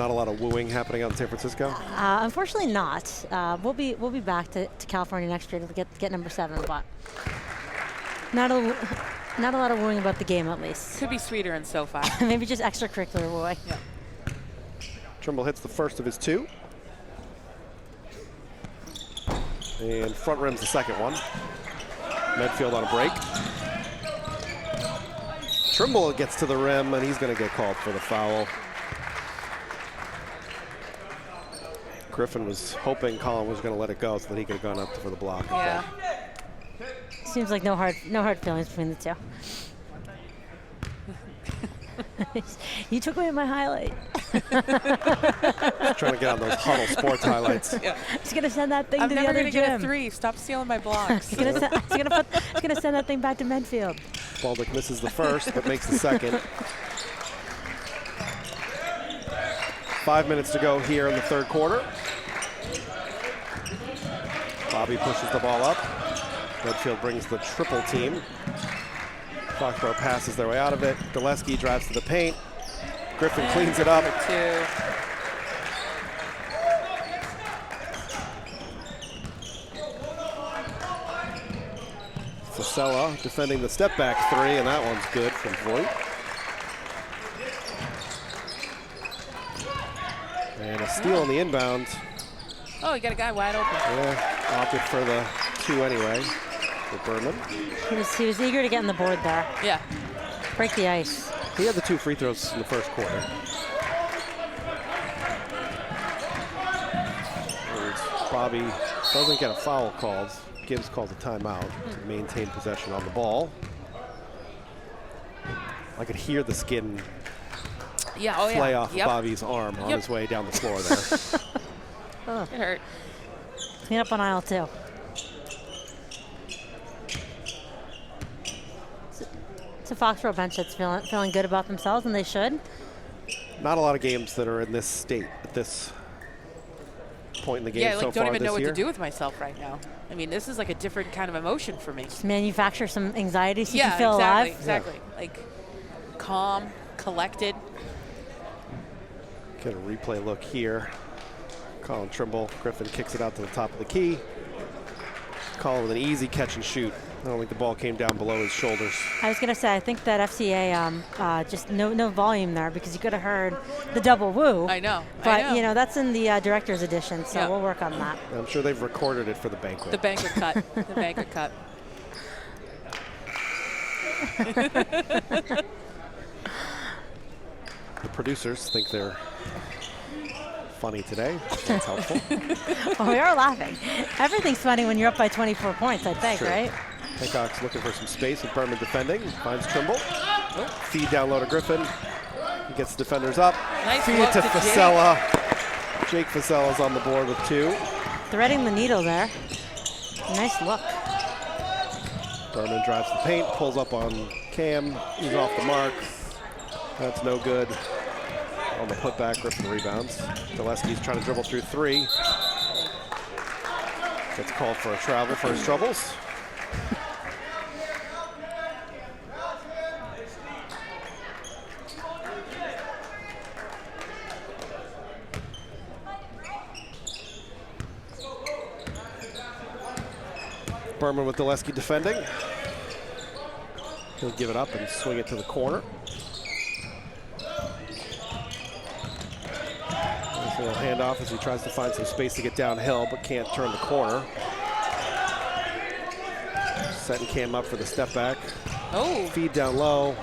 a lot of wooing happening out in San Francisco. Unfortunately not. We'll be back to California next year to get number 7, but not a lot of wooing about the game at least. Could be sweeter in SoFi. Maybe just extracurricular wooing. Yeah. Trimble hits the first of his 2. And front rim's the second one. Medfield on a break. Trimble gets to the rim, and he's going to get called for the foul. Griffin was hoping Colin was going to let it go so that he could have gone up for the block. Yeah. Seems like no hard feelings between the two. You took away my highlight. Trying to get on those Huddle Sports highlights. Yeah. He's gonna send that thing I'm to the never other gonna get a gym. 3. Stop stealing my blocks. He's gonna send that thing back to Medfield. Baldick misses the first, but makes the second. 5 minutes to go here in the third quarter. Bobby pushes the ball up. Medfield brings the triple team. Foxboro passes their way out of it. Zaleski drives to the paint. Griffin cleans it up. Number 2. Fasella defending the step back 3, and that one's good from Voigt. And a steal on the inbound. Oh, you got a guy wide open. Yeah, opted for the 2 anyway for Berman. He was eager to get on the board there. Yeah. Break the ice. He had the 2 free throws in the first quarter. And Bobby doesn't get a foul called. Gibbs calls a timeout to maintain possession on the ball. I could hear the skin play off of Bobby's arm on his way down the floor there. It hurt. Clean up on aisle 2. It's a Foxboro bench that's feeling good about themselves, and they should. Not a lot of games that are in this state at this point in the game so far this year. Don't even know what to do with myself right now. I mean, this is like a different kind of emotion for me. Just manufacture some anxiety so you can feel alive. Exactly. Like calm, collected. Get a replay look here. Colin Trimble, Griffin kicks it out to the top of the key. Colin with an easy catch and shoot. I don't think the ball came down below his shoulders. I was going to say, I think that FCA, just no volume there because you could have heard the double woo. I know. But, you know, that's in the director's edition, so we'll work on that. I'm sure they've recorded it for the banquet. The banquet cut. The banquet cut. The producers think they're funny today. That's helpful. Well, we are laughing. Everything's funny when you're up by 24 points, I think, right? Hancock's looking for some space with Berman defending. Finds Trimble. Feed down low to Griffin. He gets the defenders up. Nice feed it to Fasella. Jake Fasella's on the board with 2. Threading the needle there. Nice look. Berman drives the paint, pulls up on Cam. He's off the mark. That's no good. On the putback, Griffin rebounds. Gillespie's trying to dribble through 3. Gets called for a travel for his troubles. Berman with Gillespie defending. He'll give it up and swing it to the corner. Nice little handoff as he tries to find some space to get downhill, but can't turn the corner. Setting Cam up for the step back. Oh. Feed down low.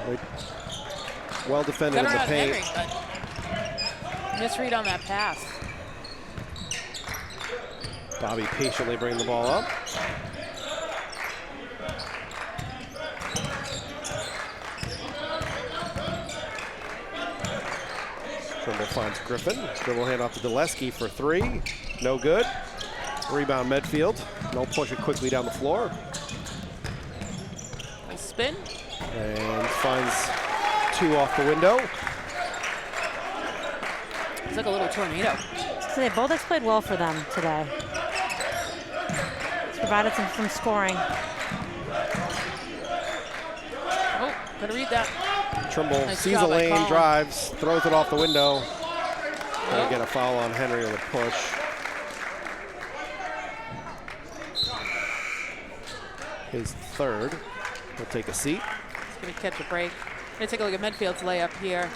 Well defended in the paint. Henry, misread on that pass. Bobby patiently bringing the ball up. Trimble finds Griffin. Dribble hand off to Gillespie for 3. No good. Rebound Medfield. They'll push it quickly down the floor. Nice spin. And finds 2 off the window. It's like a little tornado. So they both played well for them today. It's provided some scoring. Oh, gotta read that. Trimble Nice sees job a by lane, Colin. drives, throws it off the window. Gonna get a foul on Henry with a push. His 3rd. He'll take a seat. He's gonna catch a break. Gonna take a look at Medfield's layup here.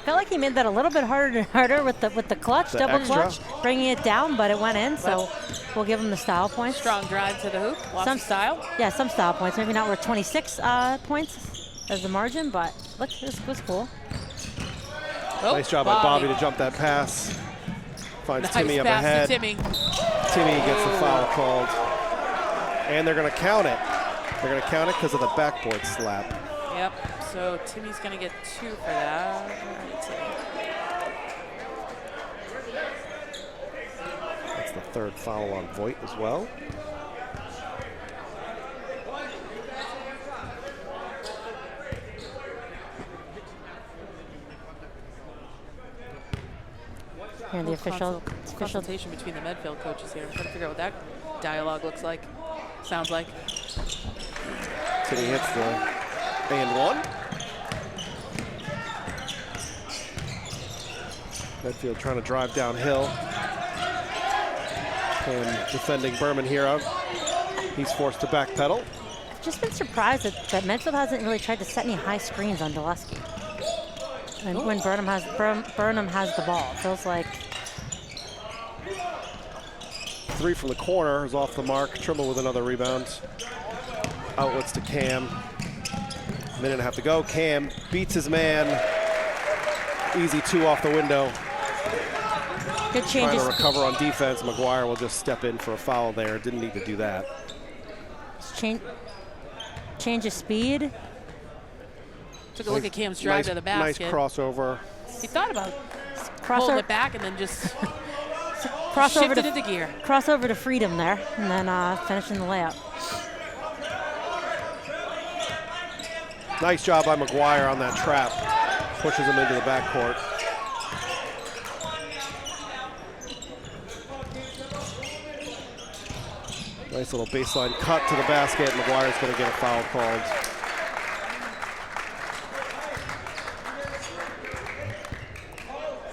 Felt like he made that a little bit harder with the clutch, The double extra. clutch, bringing it down, but it went in, so we'll give him the style points. Strong drive to the hoop. Lots of style. Yeah, some style points. Maybe not worth 26 points as the margin, but look, this was cool. Oh, Nice job by Bobby to jump that pass. Finds Nice Timmy up pass to ahead. Timmy. Timmy gets the foul called. And they're going to count it. They're going to count it because of the backboard slap. Yep. So Timmy's gonna get 2 for that. That's the 3rd foul on Voigt as well. And the official consultation between the Medfield coaches here. I'm trying to figure out what that dialogue looks like. Sounds like. Timmy hits the and 1. Medfield trying to drive downhill. And defending Berman here. He's forced to backpedal. I've just been surprised that Medfield hasn't really tried to set any high screens on Gillespie. And when Burnham has the ball, it feels like 3 from the corner is off the mark. Trimble with another rebound. Outlets to Cam. Minute and a half to go. Cam beats his man. Easy 2 off the window. Good Trying changes. to recover on defense. McGuire will just step in for a foul there. Didn't need to do that. Change of speed. Took a look at Cam's drive to the basket. Nice crossover. He thought about pulling it back and then just shifted into gear. Crossover to freedom there, and then finishing the layup. Nice job by McGuire on that trap. Pushes him into the backcourt. Nice little baseline cut to the basket. McGuire's going to get a foul called.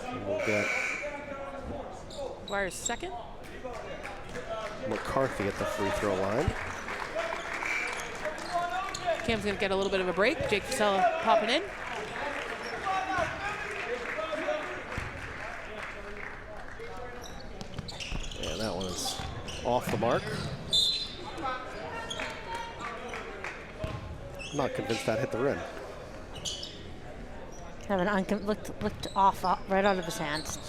And we'll get McGuire's second. McCarthy at the free throw line. Cam's going to get a little bit of a break. Jake Fasella popping in. Yeah, that one is off the mark. I'm not convinced that hit the rim. Have an looked off right out of his hands.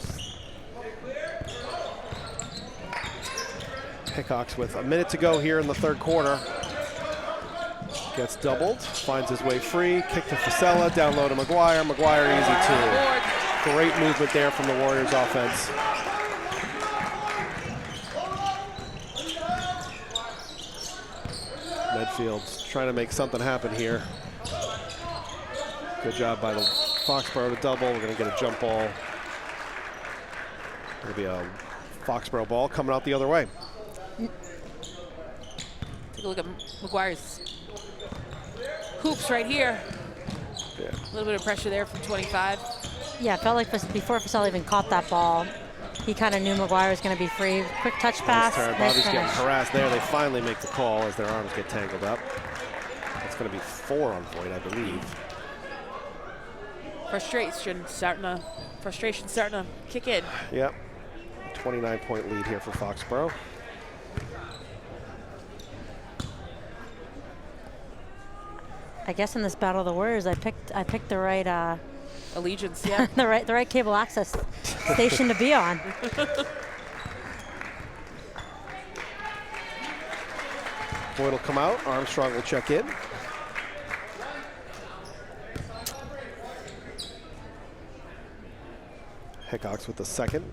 Hickox with a minute to go here in the third quarter. Gets doubled, finds his way free, kick to Fasella, down low to McGuire. McGuire easy 2. Great movement there from the Warriors offense. Medfield trying to make something happen here. Good job by the Foxboro to double. We're going to get a jump ball. Going to be a Foxboro ball coming out the other way. Take a look at McGuire's hoops right here. Yeah. A little bit of pressure there from 25. Yeah, it felt like before Fasella even caught that ball, he kind of knew McGuire was going to be free. Quick touch pass. Nice Bobby's getting harassed there. They finally make the call as their arms get tangled up. It's going to be 4 on Voigt, I believe. Frustration starting to kick in. Yep. 29-point lead here for Foxboro. I guess in this battle of the Warriors, I picked the right allegiance, yeah. the right cable access station to be on. Voigt will come out. Armstrong will check in. Hickox with the second.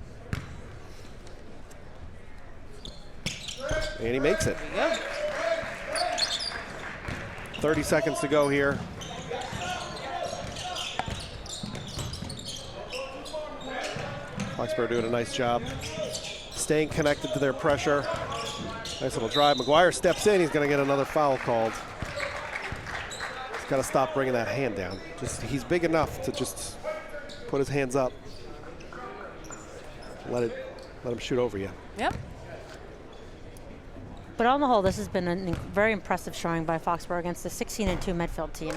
And he makes it. There you go. 30 seconds to go here. Foxboro doing a nice job staying connected to their pressure. Nice little drive. McGuire steps in. He's going to get another foul called. He's got to stop bringing that hand down. He's big enough to just put his hands up. Let him shoot over you. Yep. But on the whole, this has been a very impressive showing by Foxboro against the 16-2 Medfield team.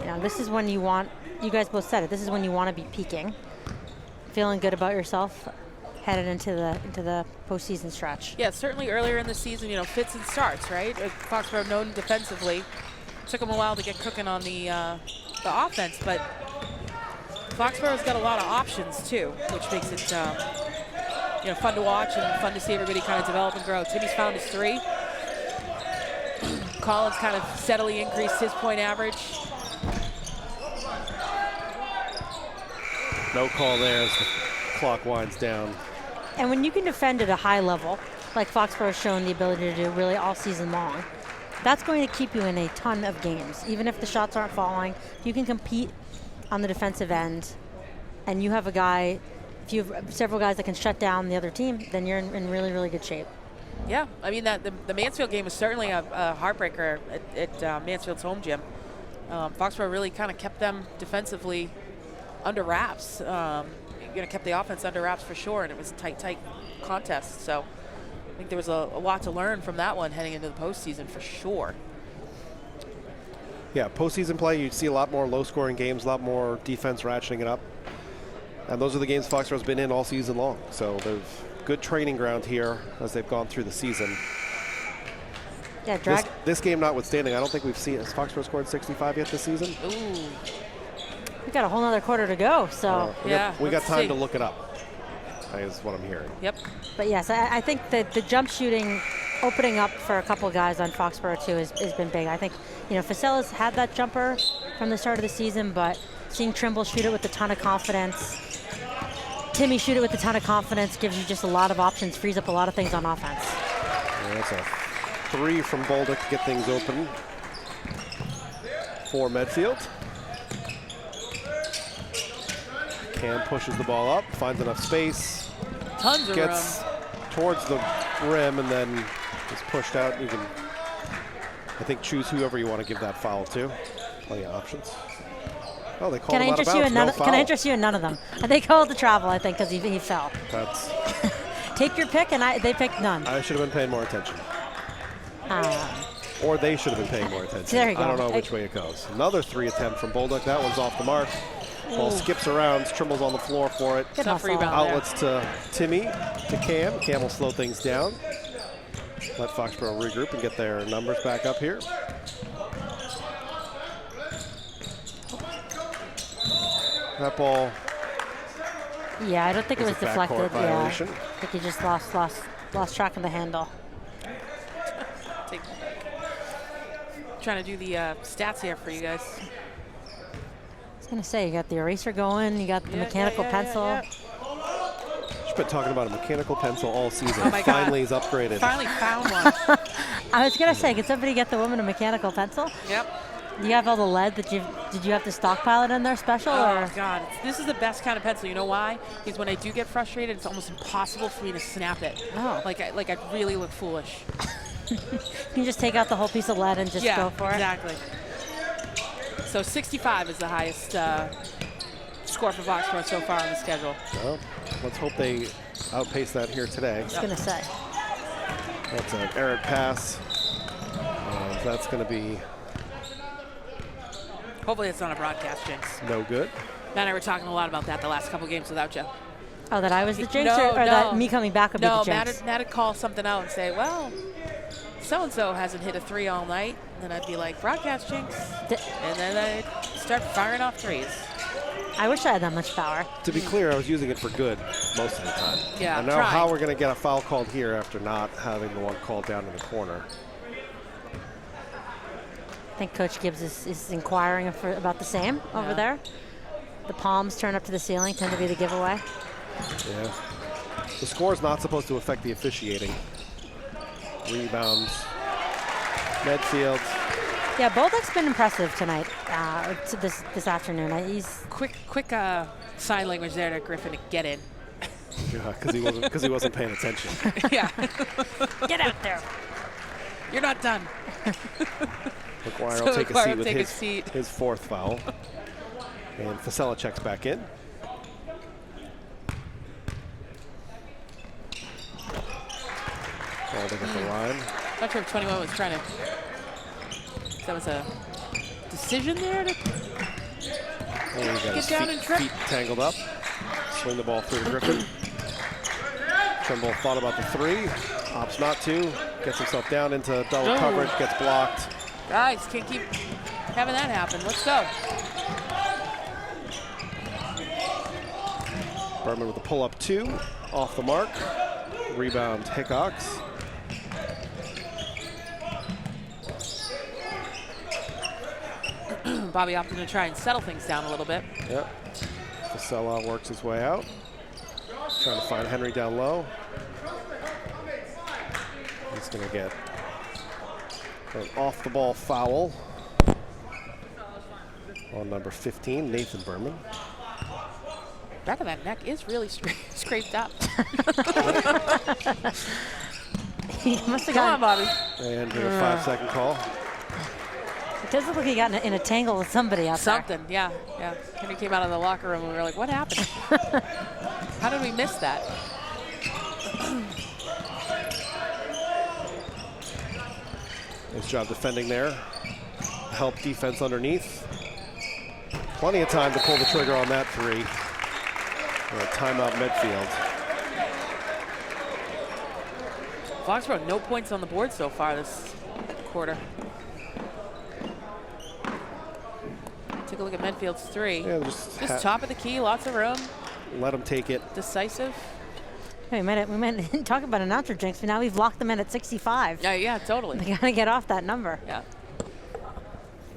You know, this is when you want, you guys both said it, this is when you want to be peaking. Feeling good about yourself headed into the postseason stretch. Yeah, certainly earlier in the season, you know, fits and starts, right? Foxboro known defensively. Took them a while to get cooking on the offense, but Foxboro's got a lot of options too, which makes it you know, fun to watch and fun to see everybody kind of develop and grow. Timmy's found his 3. Collins kind of steadily increased his point average. No call there as the clock winds down. And when you can defend at a high level, like Foxboro's shown the ability to do really all season long, that's going to keep you in a ton of games. Even if the shots aren't falling, you can compete on the defensive end, and you have a guy, if you have several guys that can shut down the other team, then you're in really, really good shape. Yeah, I mean, the Mansfield game was certainly a heartbreaker at Mansfield's home gym. Foxboro really kind of kept them defensively under wraps. Kept the offense under wraps for sure, and it was a tight contest. So I think there was a lot to learn from that one heading into the postseason for sure. Yeah, postseason play, you see a lot more low-scoring games, a lot more defense ratcheting it up. And those are the games Foxboro's been in all season long. So they've good training ground here as they've gone through the season. Yeah, drag. This game notwithstanding, I don't think we've seen, has Foxborough scored 65 yet this season? Ooh. We got a whole other quarter to go, so. We got let's time see. to look it up, is what I'm hearing. Yep. But yes, I think that the jump shooting opening up for a couple of guys on Foxborough too has been big. I think, Facella's had that jumper from the start of the season, but seeing Trimble shoot it with a ton of confidence, Timmy shoot it with a ton of confidence, gives you just a lot of options, frees up a lot of things on offense. Yeah, that's a 3 from Bolduc to get things open for Medfield. Cam pushes the ball up, finds enough space, Tons of gets room. towards the rim, and then is pushed out. You can, I think, choose whoever you want to give that foul to. Plenty of options. Oh, they called him out of bounds. Can I interest you in none of them? They called the travel, I think, because he fell. That's. Take your pick, and they picked none. I should have been paying more attention. Or they should have been paying more attention. There you go. I don't know which way it goes. Another 3 attempt from Bolduc. That one's off the mark. Ball skips around. Trimble's on the floor for it. Good Tough hustle. rebound. Outlets to Timmy, to Cam. Cam will slow things down. Let Foxborough regroup and get their numbers back up here. That ball. Yeah, I don't think it was a backcourt deflected. violation. Yeah, I think he just lost track of the handle. Trying to do the stats here for you guys. I was gonna say, you got the eraser going, you got the mechanical pencil. She's been talking about a mechanical pencil all season. Oh my God. Finally, he's upgraded. Finally found one. I was gonna say, can somebody get the woman a mechanical pencil? Yep. You have all the lead that did you have to stockpile it in there special? Oh or? God, this is the best kind of pencil. You know why? Because when I do get frustrated, it's almost impossible for me to snap it. Oh. Like I really look foolish. You can just take out the whole piece of lead and just go for it? Exactly. So 65 is the highest score for Foxborough so far on the schedule. Well, let's hope they outpace that here today. I was gonna say. That's an errant pass. That's going to be Hopefully it's not a broadcast jinx. no good. Matt and I were talking a lot about that the last couple games without you. Oh, that I was the jinx, or that me coming back would be the jinx? No, Matt would call something out and say, well, so-and-so hasn't hit a 3 all night. And then I'd be like, broadcast jinx. And then I'd start firing off 3s. I wish I had that much power. To be clear, I was using it for good most of the time. Yeah, I know trying. how we're going to get a foul called here after not having the one called down in the corner. I think Coach Gibbs is inquiring about the same over there. The palms turn up to the ceiling, tend to be the giveaway. Yeah. The score is not supposed to affect the officiating. Rebounds. Medfield. Yeah, Bolduc's been impressive tonight, this afternoon. He's Quick sign language there to Griffin to get in. Yeah, because he wasn't paying attention. Yeah. get out there. You're not done. McGuire So will take McGuire a seat will with take a seat. his 4th foul. And Facella checks back in. Bolduc at the line. Not sure if 21 was trying to. That was a decision there to Oh, he got his get down and trip. feet tangled up. Swing the ball through to Griffin. Trimble thought about the 3. Opts not to. Gets himself down into double coverage. Gets blocked. Guys, can't keep having that happen. Let's go. Berman with a pull-up 2. Off the mark. Rebound Hickox. Bobby opting to try and settle things down a little bit. Yep. Facella works his way out. Trying to find Henry down low. He's going to get an off-the-ball foul on number 15, Nathan Berman. Back of that neck is really scraped up. He must have Come on, gotten. Bobby. And a 5-second call. It does look like he got in a tangle with somebody out there. Something, yeah. Henry came out of the locker room and we were like, what happened? How did we miss that? Nice job defending there. Help defense underneath. Plenty of time to pull the trigger on that 3. Timeout Medfield. Foxborough, no points on the board so far quarter. Take a look at Medfield's three. Yeah, just top of the key, lots of room. Let them take it. Decisive. Hey, we might talk about announcer jinx, but now we've locked them in at 65. Yeah, totally. They gotta get off that number. Yeah.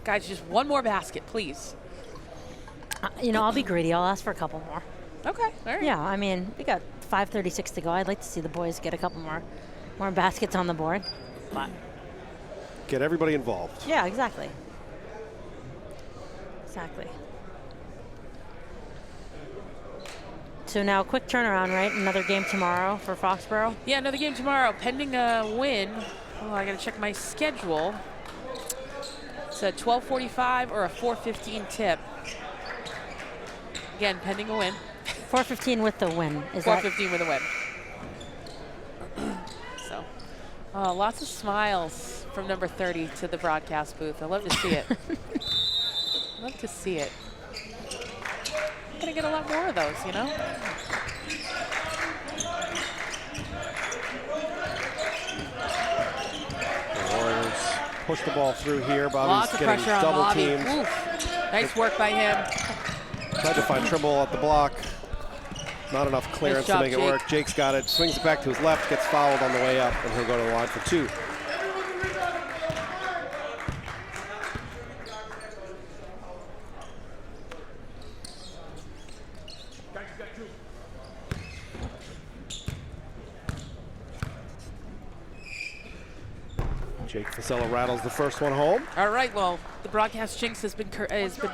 Guys, just one more basket, please. You know, I'll be greedy. I'll ask for a couple more. Okay, all right. Yeah, I mean, we got 5:36 to go. I'd like to see the boys get a couple more baskets on the board. But Get everybody involved. yeah, exactly. Exactly. So now, quick turnaround, right? Another game tomorrow for Foxboro. Yeah, another game tomorrow, pending a win. Oh, I gotta check my schedule. It's a 12:45 or a 4:15 tip. Again, pending a win. 4:15 with the win. Is 4:15 with a win. So, lots of smiles from number 30 to the broadcast booth. I love to see it. Love to see it. I'm gonna get a lot more of those, you know? The Warriors push the ball through here. Bobby's Lots of getting pressure on double Bobby. teamed. Oof. Nice work by him. Tried to find Trimble at the block. Not enough clearance job, to make it Jake. work. Jake's got it. Swings it back to his left. Gets fouled on the way up, and he'll go to the line for two. Jake Fasella rattles the first one home. All right, well, the broadcast jinx has been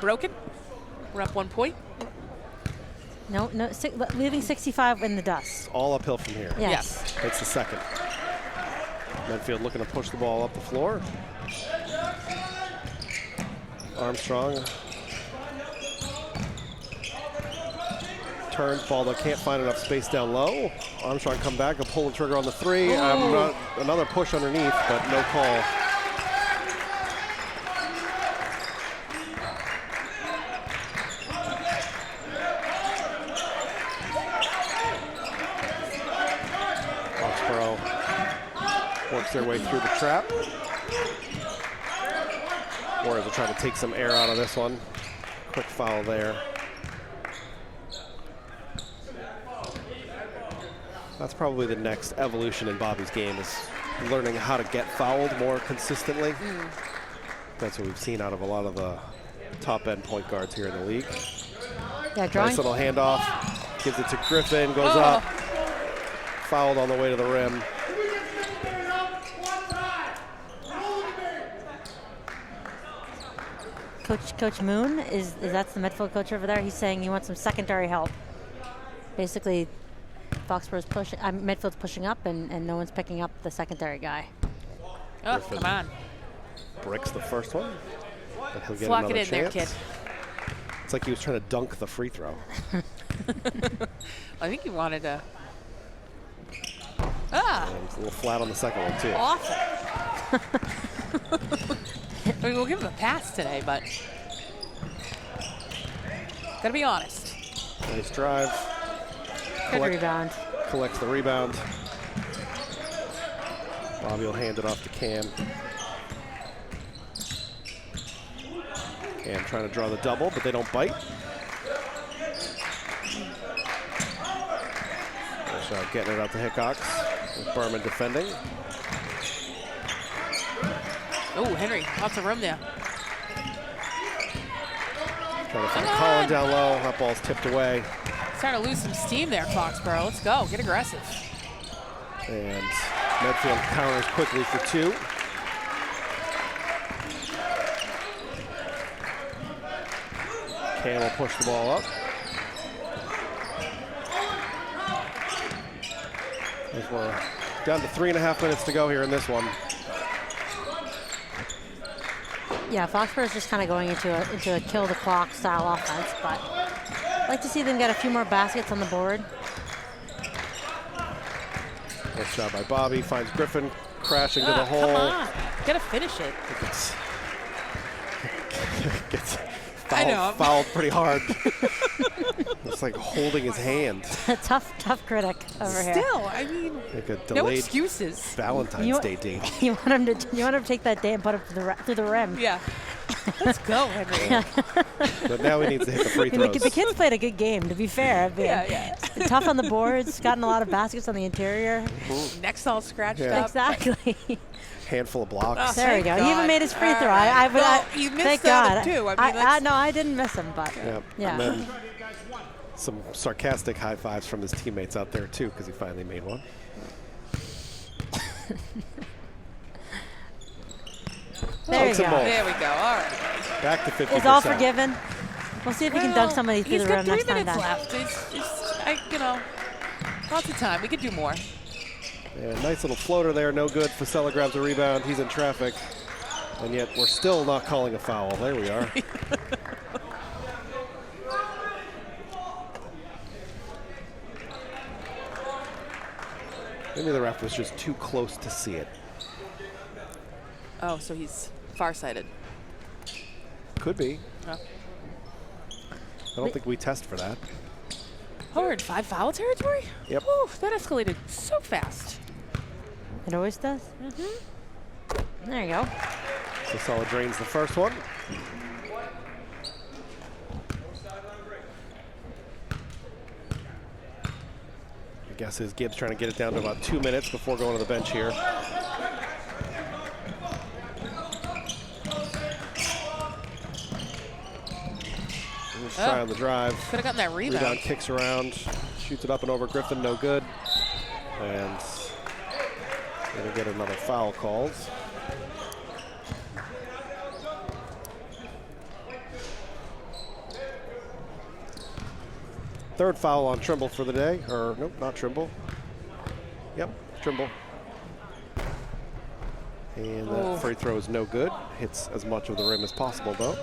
broken. We're up 1 point. No, leaving 65 in the dust. All uphill from here. Yes. Takes the second. Medfield looking to push the ball up the floor. Armstrong. Turns, ball though can't find enough space down low. Armstrong come back and pull the trigger on the three. Another push underneath, but no call. Foxboro works their way through the trap. Warriors are trying to take some air out of this one. Quick foul there. That's probably the next evolution in Bobby's game, is learning how to get fouled more consistently. That's what we've seen out of a lot of the top-end point guards here in the league. Yeah, drawing. Nice little handoff. Gives it to Griffin, goes up. Fouled on the way to the rim. Coach Moon, is that's the Medfield coach over there? He's saying he wants some secondary help. Basically, Foxboro's pushing, Medfield's pushing up, and no one's picking up the secondary guy. Oh, Griffin come on. Bricks the first one. But he'll get Flock another it in chance. there, kid. It's like he was trying to dunk the free throw. I think he wanted to. And it's a little flat on the second one, too. Awful. I mean, we'll give him a pass today, but gotta be honest. Nice drive. Good rebound. Collects the rebound. Bobby will hand it off to Cam. Cam trying to draw the double, but they don't bite. Nice job getting it out to Hickox, with Berman defending. Oh, Henry, lots of room there. Trying to find Colin down low. That ball's tipped away. Starting to lose some steam there, Foxboro. Let's go, get aggressive. And Medfield counters quickly for two. Cam will push the ball up. As we're down to 3.5 minutes to go here in this one. Yeah, Foxboro's just kind of going into a kill the clock style offense, but I'd like to see them get a few more baskets on the board. Nice job by Bobby. Finds Griffin crashing to the hole. Come on, gotta finish it. Gets I know. Fouled pretty hard. It's like holding his hand. tough critic over here. Still, I mean, Like a no delayed excuses. Valentine's Day date. You want him to take that day and put it through the rim. Yeah. Let's go, Henry. But now he needs to hit the free throws. The kids played a good game, to be fair. Yeah. Tough on the boards, gotten a lot of baskets on the interior. Neck's all scratched Yeah. up. Exactly. Handful of blocks. There we Thank go. He even God. made his free throw. All right. Well, you missed thank that God. too. I mean, no, I didn't miss him, but Yep. yeah. And then some sarcastic high fives from his teammates out there too, because he finally made one. There you Some go. more. There we go. All right. Back to 50%. It's all forgiven. We'll see if he can dunk somebody through He's the got rim 3 next time. minutes Then. left. Lots of time. We could do more. Yeah, nice little floater there, no good. Fasella grabs a rebound. He's in traffic, and yet we're still not calling a foul. There we are. Maybe the ref was just too close to see it. Oh, so he's farsighted. Could be. Oh. I don't think we test for that. Oh, we're in 5 foul territory? Yep. Whew, that escalated so fast. It always does. There you go. Fasella drains the first one. I guess is Gibbs trying to get it down to about 2 minutes before going to the bench here. Let's try on the drive. Could have gotten that rebound. Rebound kicks around, shoots it up and over Griffin, no good. And gonna get another foul called. Third foul on Trimble for the day, or nope, not Trimble. Yep, Trimble. And that free throw is no good. Hits as much of the rim as possible though.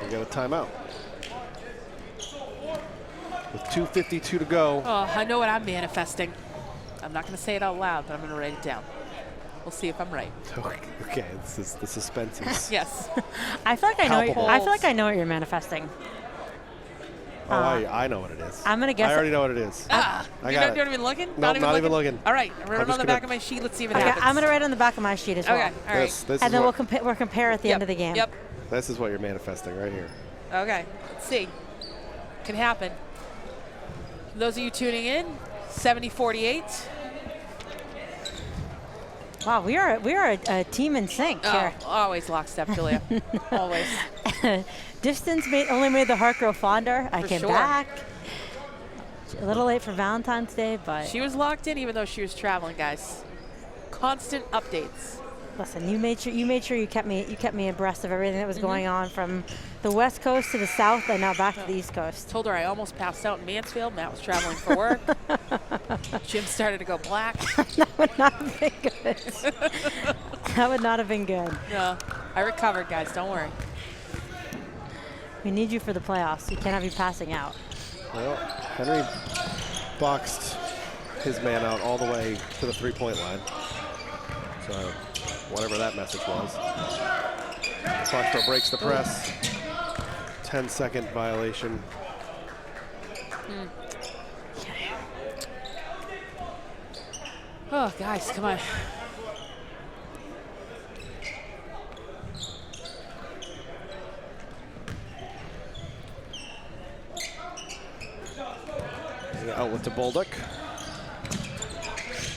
We got a timeout. With 2:52 to go. Oh, I know what I'm manifesting. I'm not going to say it out loud, but I'm going to write it down. We'll see if I'm right. Okay, this is the suspense is. Yes. I feel like Palpable. I feel like I know what you're manifesting. Oh, I know what it is. I'm gonna guess I it- Ah, already know what it is. I you're got not it. even looking? Nope, not even looking. All right, write I'm it just on the gonna- back of my sheet. Let's see if it Okay, happens. I'm gonna write it on the back of my sheet as well. Okay, all right. This And is then what, we'll compare at the end of the game. Yep. this is what you're manifesting right here. Okay, let's see. Can happen. For those of you tuning in, 70-48. Wow, we are a team in sync here. Oh, always lockstep, Julia. Always. Distance only made the heart grow fonder. I For came sure. back. A little late for Valentine's Day, but She was locked in even though she was traveling, guys. Constant updates. listen, you made sure you kept me abreast of everything that was going on from the West Coast to the South and now back to the East Coast. Told her I almost passed out in Mansfield. Matt was traveling for work. Jim started to go black. That would not have been good. That would not have been good. No, I recovered, guys. Don't worry. We need you for the playoffs. We can't have you passing out. Well, Henry boxed his man out all the way to the three-point line. So whatever that message was. Foxboro breaks the press. 10-second violation. Oh, guys, come on. Outlet to Bolduc.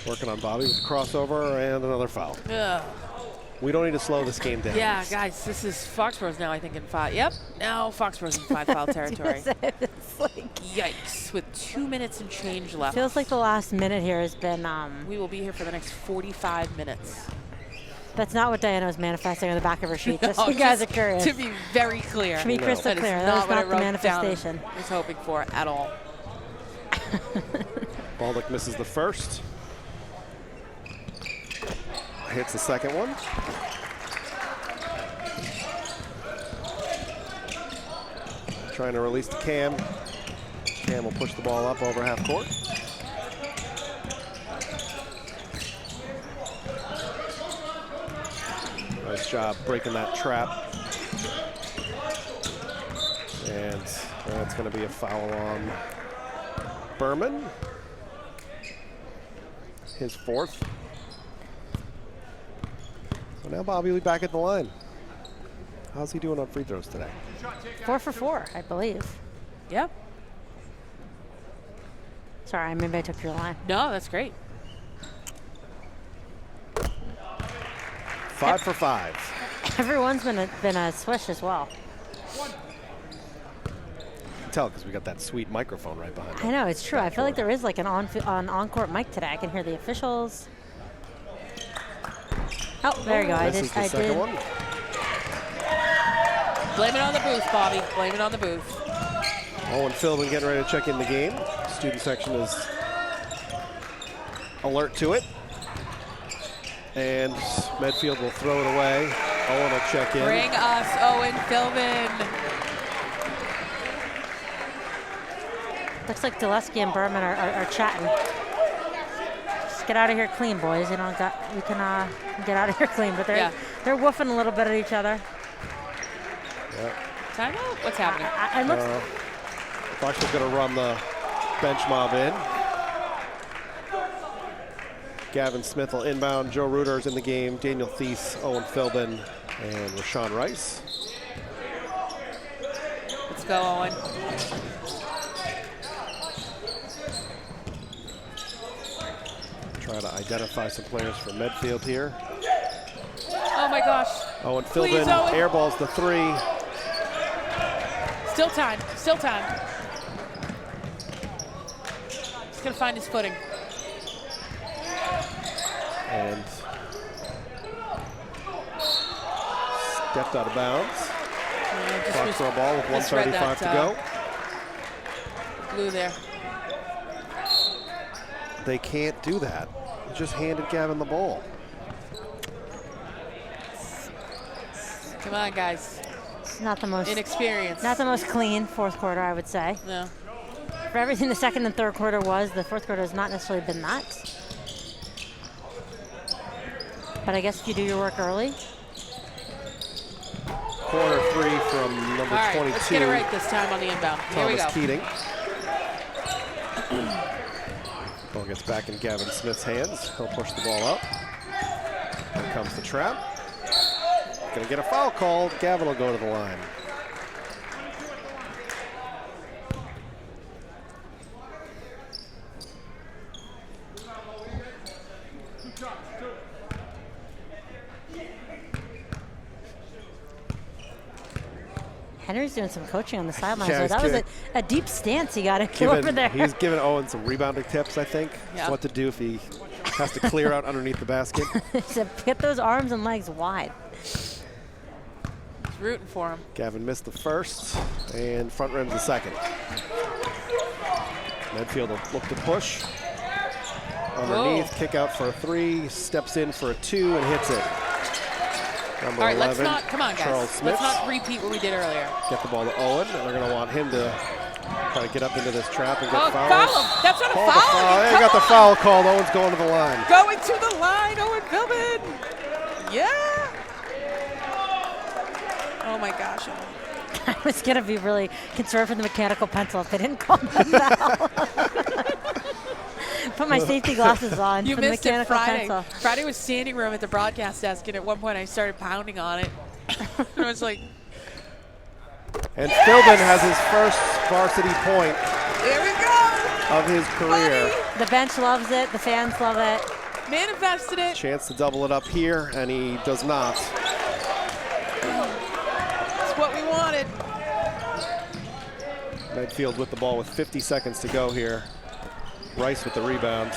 Working on Bobby with the crossover and another foul. Ugh. We don't need to slow this game down. Yeah, guys, this is Foxboro's now, I think, in 5. Yep, now Foxboro's in 5 foul territory. It's like, Yikes, with 2 minutes and change left. feels like the last minute here has been. We will be here for the next 45 minutes. That's not what Diana was manifesting on the back of her sheet. Just so you guys are curious. To be very clear. To be crystal That is clear, that was what I not the wrote manifestation. down and was hoping for at all. Bolduc misses the first. Hits the second one. Trying to release to Cam. Cam will push the ball up over half court. Nice job breaking that trap. And that's going to be a foul on Berman. His 4th. So now Bobby will be back at the line. How's he doing on free throws today? 4 for 4, I believe. Yep. Sorry, maybe I took your line. No, that's great. 5 for 5. Everyone's been a swish as well. Tell because we got that sweet microphone right behind us. I know, it's true. I feel like there is like an on-court mic today. I can hear the officials. Oh, there you go. I did. One. Blame it on the booth, Bobby. Blame it on the booth. Owen Philbin getting ready to check in the game. Student section is alert to it. And Medfield will throw it away. Owen will check in. Bring us Owen Philbin. Looks like Dulesky and Berman are chatting. Just get out of here clean, boys. You know, we can get out of here clean. But they're woofing a little bit at each other. Yep. Timeout? What's happening? It looks. Foxborough's going to run the bench mob in. Gavin Smith will inbound. Joe Reuter's in the game. Daniel Thies, Owen Philbin, and Rashawn Rice. Let's go, Owen. Try to identify some players for Medfield here. Oh my gosh. Owen Please, Philbin Owen. airballs the 3. Still time. Still time. He's going to find his footing. And stepped out of bounds. Foxborough ball with 1:35 to go. Blue there. They can't do that. They just handed Gavin the ball. Come on, guys. It's not the most inexperienced. Not the most clean fourth quarter, I would say. No. For everything the second and third quarter was, the fourth quarter has not necessarily been that. But I guess if you do your work early. Corner 3 from number All right, 22. let's get it right this time on the inbound. Here we go. Thomas Keating. Ball gets back in Gavin Smith's hands. He'll push the ball up. Here comes the trap. Gonna get a foul called. Gavin will go to the line. Henry's doing some coaching on the sidelines. Yeah, so that was a deep stance he got into over there. He's giving Owen some rebounding tips, I think. Yeah. What to do if he has to clear out underneath the basket. So get those arms and legs wide. He's rooting for him. Gavin missed the first, and front rim's the second. Medfield will look to push. Underneath, kick out for a 3, steps in for a 2, and hits it. Number All right, 11, let's not, come on, guys. Charles Smith. Let's not repeat what we did earlier. Get the ball to Owen, and they're going to want him to try to get up into this trap and get fouled. Foul him. That's not a Call the foul. foul. They got the foul called. Owen's going to the line. Going to the line, Owen Philbin. Yeah. Oh my gosh. I was going to be really concerned for the mechanical pencil if they didn't call that foul. Put my safety glasses on You for the missed it mechanical Friday. pencil. Friday was standing room at the broadcast desk, and at one point I started pounding on it. And I was like, And Philbin has his first varsity point there we go. of his career. Buddy. The bench loves it. The fans love it. Manifested it. Chance to double it up here, and he does not. It's what we wanted. Medfield with the ball with 50 seconds to go here. Rice with the rebound.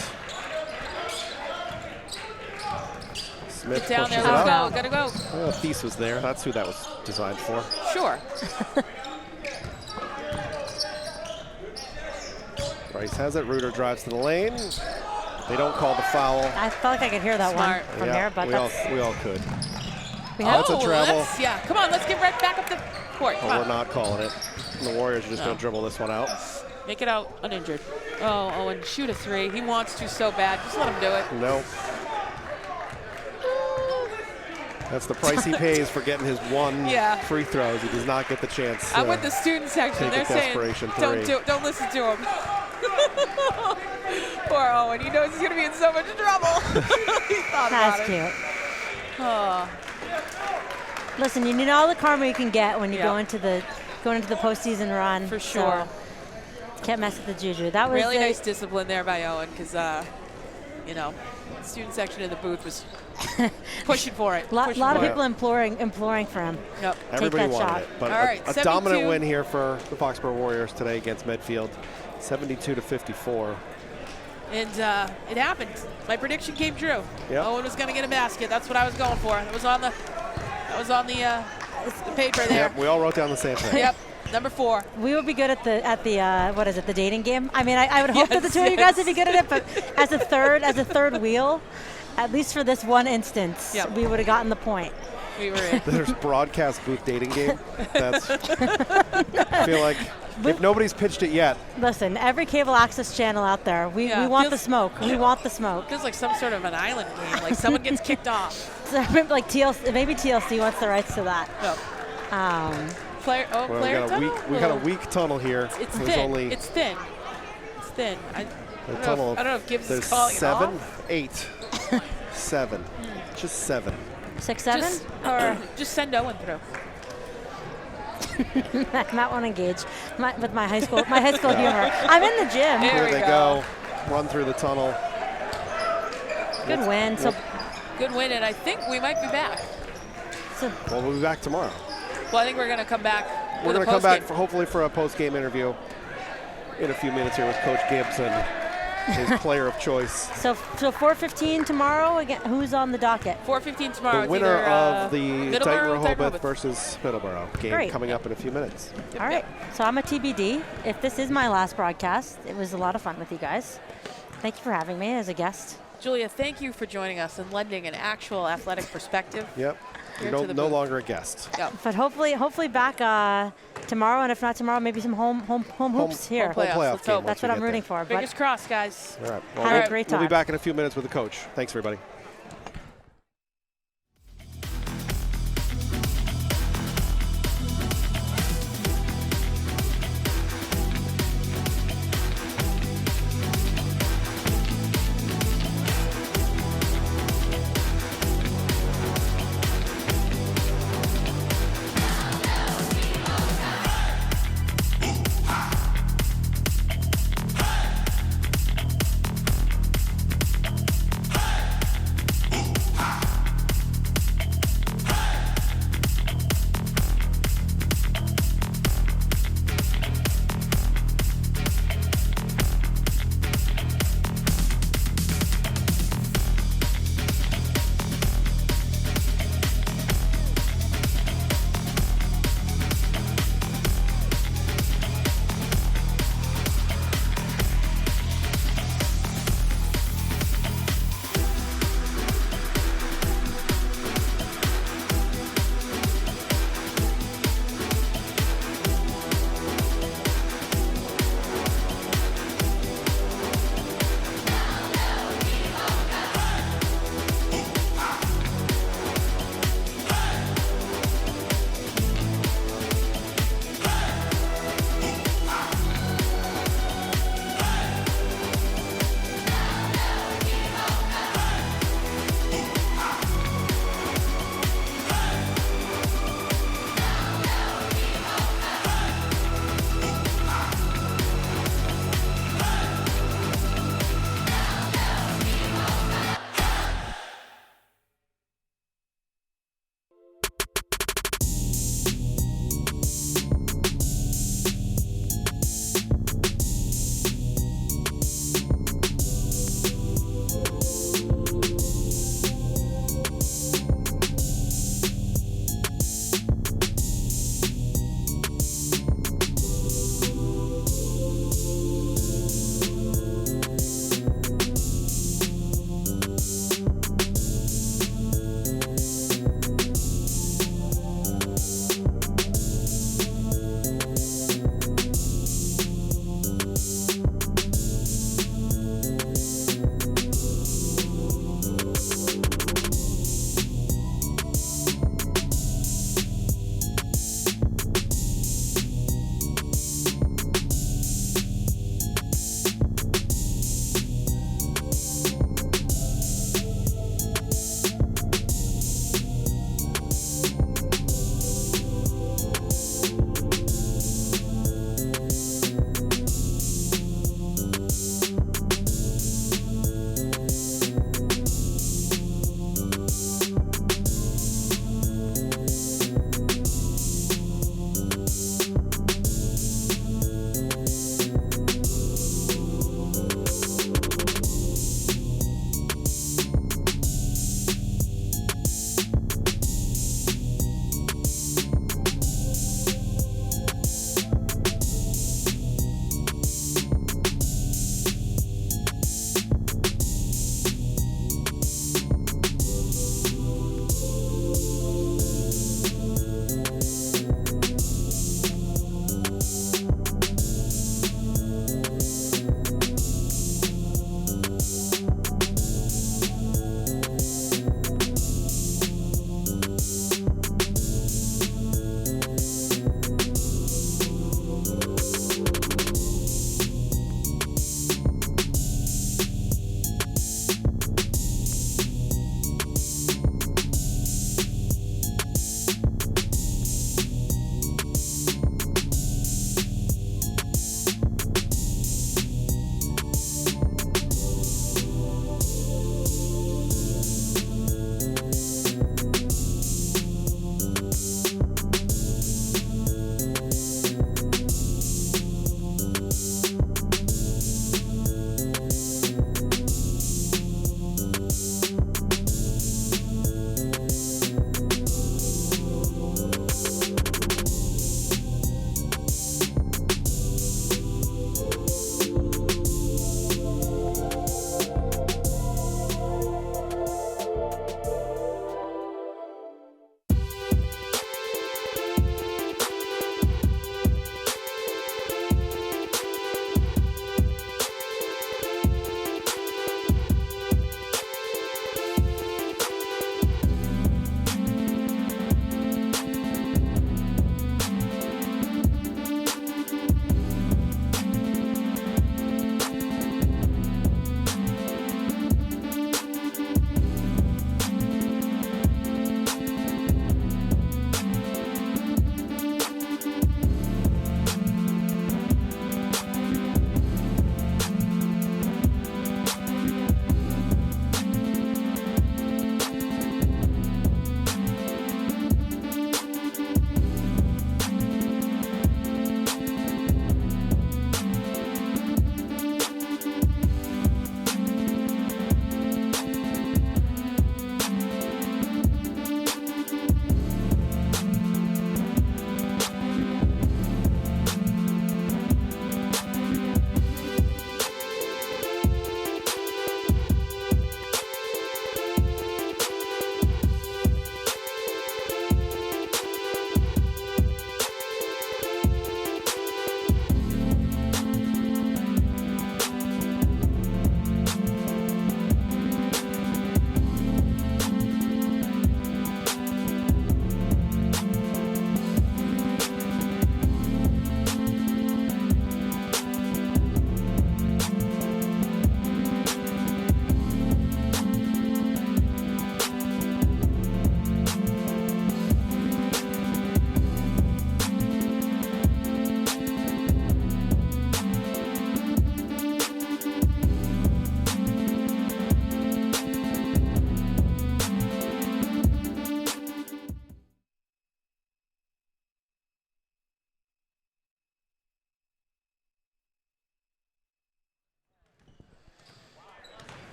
Smith Get down pushes there. it Let's up. go. Gotta go. Well, Thies was there. That's who that was designed for. Sure. Rice has it. Reuter drives to the lane. They don't call the foul. I felt like I could hear that Smart. one from here, but we all could. we Oh, have that's a travel. Yeah, come on. Let's get right back up the court. Come But we're on. not calling it. And the Warriors are just going to dribble this one out. Make it out uninjured. Oh, Owen, shoot a 3. He wants to so bad. Just let him do it. No. That's the price he pays for getting his one Yeah. free throws. He does not get the chance. I'm with the student section. take They're a saying, desperation don't three. don't listen to him. Poor Owen. He knows he's going to be in so much trouble. He thought That's about it. cute. Oh, Listen, you need all the karma you can get when you Yeah. go into the postseason run. for sure. So can't mess with the juju. That was Really the- nice discipline there by Owen because, you know, the student section in the booth was pushing for it. lot pushing of for it. people imploring for him. Yep. Everybody that wanted shot. it. But All right, a 72. dominant win here for the Foxborough Warriors today against Medfield, 72-54. And it happened. My prediction came true. Yep. Owen was going to get a basket. That's what I was going for. That was on the paper there. Yep, we all wrote down the same thing. Yep. Number 4. We would be good at the what is it, the dating game? I mean, I would hope that the Yes, two of you guys yes. would be good at it, but as a third wheel, at least for this one instance, Yep. we would have gotten the point. We were in. There's broadcast booth dating game. That's. I feel like if nobody's pitched it yet, Listen, every cable access channel out there, we Yeah, want the feels- smoke. We want the smoke. Feels like some sort of an island game. Like someone gets kicked off. So like TLC, maybe TLC wants the rights to that. Yep. Um, well, Player tunnel? we got a weak tunnle here. It's There's thin. only It's thin. It's thin. I the don't tunnel. know if Gibbs there's is calling it 7, off. 8, 7, just 7. 6, 7? Or just send Owen through. Not want to engage with my high school humor. I'm in the gym. There Here we they go. go. Run through the tunnel. Good win. So Good win, and I think we might be back. Well, we'll be back tomorrow. Well, I think we're going to come back. We're going to come back hopefully for a post-game interview in a few minutes here with Coach Gibbs and his player of choice. So 4:15 tomorrow. Again, who's on the docket? 4:15 tomorrow. The It's winner either, of the Middleborough Dighton or Rehoboth Rehoboth. versus Middleborough game Great. coming up in a few minutes. Yep, All right. yep. So I'm a TBD. If this is my last broadcast, it was a lot of fun with you guys. Thank you for having me as a guest. Julia, thank you for joining us and lending an actual athletic perspective. Yep. Here You're to the no booth. longer a guest. Yep. But hopefully back tomorrow, and if not tomorrow, maybe some home hoops here. home playoffs. Playoff Let's game hope. once That's we what I'm get rooting there. for. Fingers But crossed, guys. All right. Have a great We'll be time. back in a few minutes with the coach. Thanks, everybody.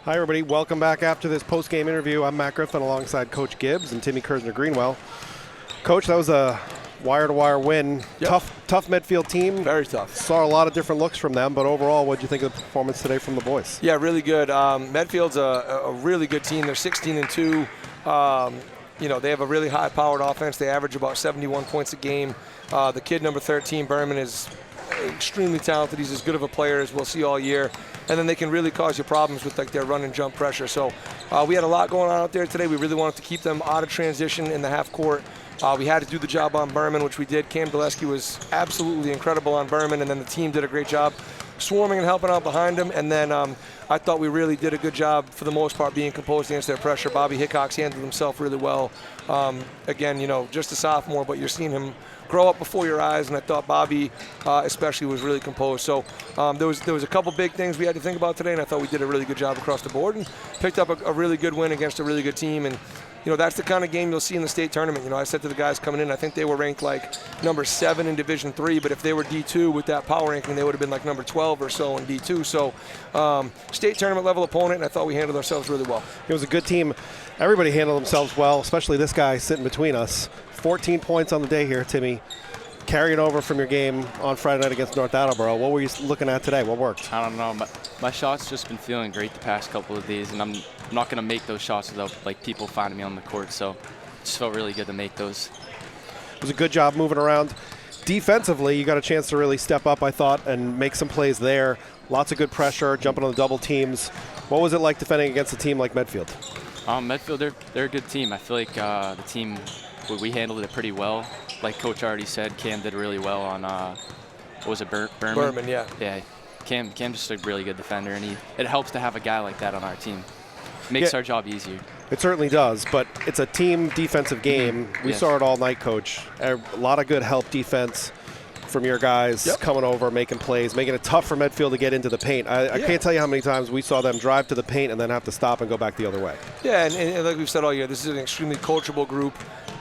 Hi, everybody. Welcome back after this post-game interview. I'm Matt Griffin alongside Coach Gibbs and Timmy Kersner-Greenwell. Coach, that was a wire-to-wire win. Yep. Tough Medfield team. Very tough. Saw a lot of different looks from them, but overall, what did you think of the performance today from the boys? Yeah, really good. Medfield's a really good team. They're 16-2. They have a really high-powered offense. They average about 71 points a game. The kid, number 13, Berman, is extremely talented. He's as good of a player as we'll see all year. And then they can really cause you problems with like their run and jump pressure. So we had a lot going on out there today. We really wanted to keep them out of transition in the half court. We had to do the job on Berman, which we did. Cam Gillespie was absolutely incredible on Berman, and then the team did a great job swarming and helping out behind him. And then I thought we really did a good job, for the most part, being composed against their pressure. Bobby Hickox handled himself really well. Again, just a sophomore, but you're seeing him grow up before your eyes, and I thought Bobby especially was really composed. So there was a couple big things we had to think about today, and I thought we did a really good job across the board and picked up a really good win against a really good team. And that's the kind of game you'll see in the state tournament. I said to the guys coming in, I think they were ranked like number 7 in Division III, but if they were D2 with that power ranking, they would have been like number 12 or so in D2. So state tournament level opponent, and I thought we handled ourselves really well. It was a good team. Everybody handled themselves well, especially this guy sitting between us. 14 points on the day here, Timmy. Carrying over from your game on Friday night against North Attleboro. What were you looking at today? What worked? I don't know. My shot's just been feeling great the past couple of days, and I'm not going to make those shots without people finding me on the court. So it just felt really good to make those. It was a good job moving around. Defensively, you got a chance to really step up, I thought, and make some plays there. Lots of good pressure, jumping on the double teams. What was it like defending against a team like Medfield? Medfield, they're a good team. I feel like the team, we handled it pretty well. Like Coach already said, Cam did really well on, what was it, Berman? Berman, yeah. Yeah, Cam's just a really good defender, and it helps to have a guy like that on our team. Makes our job easier. It certainly does, but it's a team defensive game. We saw it all night, Coach. A lot of good help defense from your guys coming over, making plays, making it tough for Medfield to get into the paint. I can't tell you how many times we saw them drive to the paint and then have to stop and go back the other way. Yeah, and like we've said all year, this is an extremely coachable group.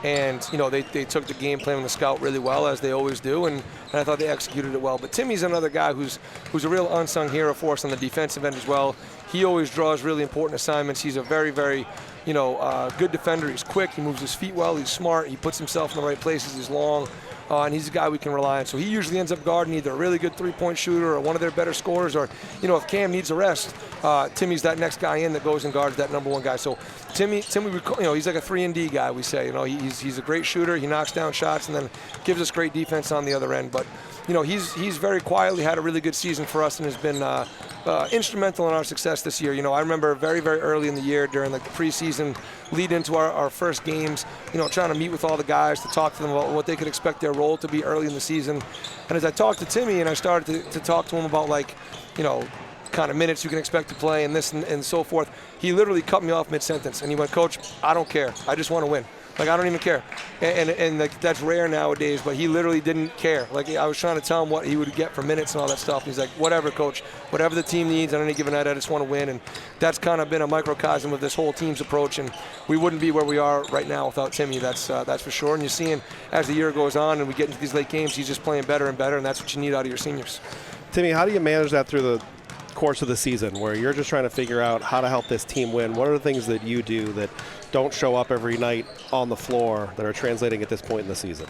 And, they took the game plan on the scout really well, as they always do, and I thought they executed it well. But Timmy's another guy who's a real unsung hero for us on the defensive end as well. He always draws really important assignments. He's a very, very, good defender. He's quick. He moves his feet well. He's smart. He puts himself in the right places. He's long. And he's a guy we can rely on. So he usually ends up guarding either a really good three-point shooter or one of their better scorers, or, if Cam needs a rest, Timmy's that next guy in that goes and guards that number 1 guy. So Timmy, he's like a 3-and-D guy, we say. He's a great shooter. He knocks down shots and then gives us great defense on the other end. But, he's very quietly had a really good season for us and has been instrumental in our success this year. I remember very, very early in the year during the preseason lead into our first games, trying to meet with all the guys to talk to them about what they could expect their role to be early in the season. And as I talked to Timmy and I started to talk to him about kind of minutes you can expect to play and this and so forth, he literally cut me off mid-sentence and he went, "Coach, I don't care. I just want to win. I don't even care." And that's rare nowadays, but he literally didn't care. I was trying to tell him what he would get for minutes and all that stuff. And he's like, "Whatever, Coach. Whatever the team needs on any given night, I just want to win." And that's kind of been a microcosm of this whole team's approach. And we wouldn't be where we are right now without Timmy. That's for sure. And you're seeing as the year goes on and we get into these late games, he's just playing better and better, and that's what you need out of your seniors. Timmy, how do you manage that through the course of the season, where you're just trying to figure out how to help this team win? What are the things that you do that don't show up every night on the floor that are translating at this point in the season?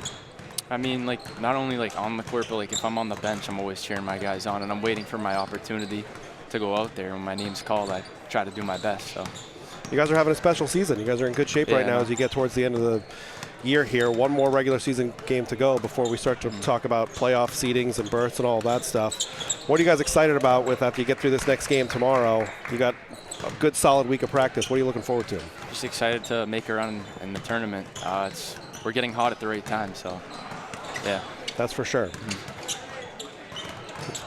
I mean, not only on the court, but if I'm on the bench, I'm always cheering my guys on, and I'm waiting for my opportunity to go out there. When my name's called, I try to do my best. So you guys are having a special season. You guys are in good shape right now as you get towards the end of the year here. One more regular season game to go before we start to talk about playoff seedings and berths and all that stuff. What are you guys excited about with after you get through this next game tomorrow? You got a good solid week of practice. What are you looking forward to? Just excited to make a run in the tournament. We're getting hot at the right time, so yeah. That's for sure.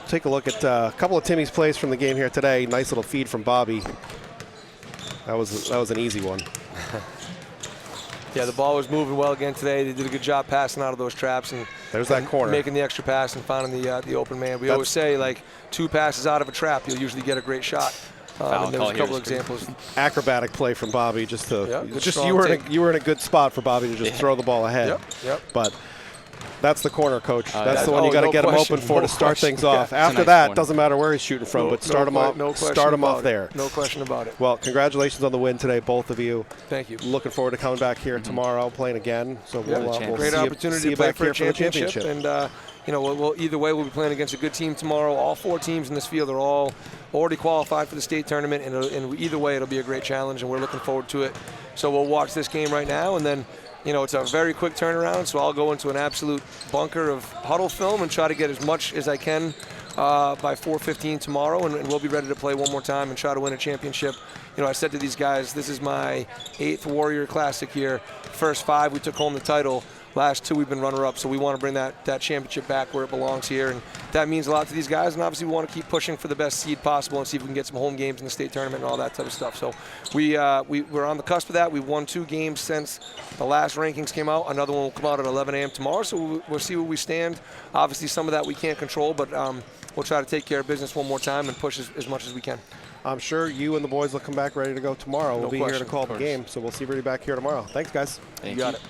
Take a look at a couple of Timmy's plays from the game here today. Nice little feed from Bobby. That was an easy one. Yeah, the ball was moving well again today. They did a good job passing out of those traps and there's that corner, making the extra pass and finding the open man. We always say 2 passes out of a trap, you'll usually get a great shot. And there's a couple examples. Acrobatic play from Bobby, you were in a good spot for Bobby to just throw the ball ahead. Yep. But That's the corner, Coach. That's the one you got to no get him question, open for no to start question. things off. Yeah, it's a After nice that, corner. doesn't matter where he's shooting from, but start him off. Start him off there. No question about it. Well, congratulations on the win today, both of you. Thank you. Looking forward to coming back here tomorrow, playing again. So we'll Great see opportunity you to play back for here a for the championship. And, you know, we'll either way, we'll be playing against a good team tomorrow. All 4 teams in this field are all already qualified for the state tournament. And either way, it'll be a great challenge, and we're looking forward to it. So we'll watch this game right now, and then, you know, it's a very quick turnaround, so I'll go into an absolute bunker of huddle film and try to get as much as I can by 4:15 tomorrow, and we'll be ready to play one more time and try to win a championship. You know, I said to these guys, this is my 8th Warrior Classic here. First 5, we took home the title. Last 2, we've been runner-up, so we want to bring that championship back where it belongs here, and that means a lot to these guys, and obviously we want to keep pushing for the best seed possible and see if we can get some home games in the state tournament and all that type of stuff. So we're on the cusp of that. We've won 2 games since the last rankings came out. Another one will come out at 11 a.m. tomorrow, so we'll see where we stand. Obviously some of that we can't control, but we'll try to take care of business one more time and push as much as we can. I'm sure you and the boys will come back ready to go tomorrow. We'll be here to call the game, so we'll see everybody back here tomorrow. Thanks, guys. Thank You got you. it.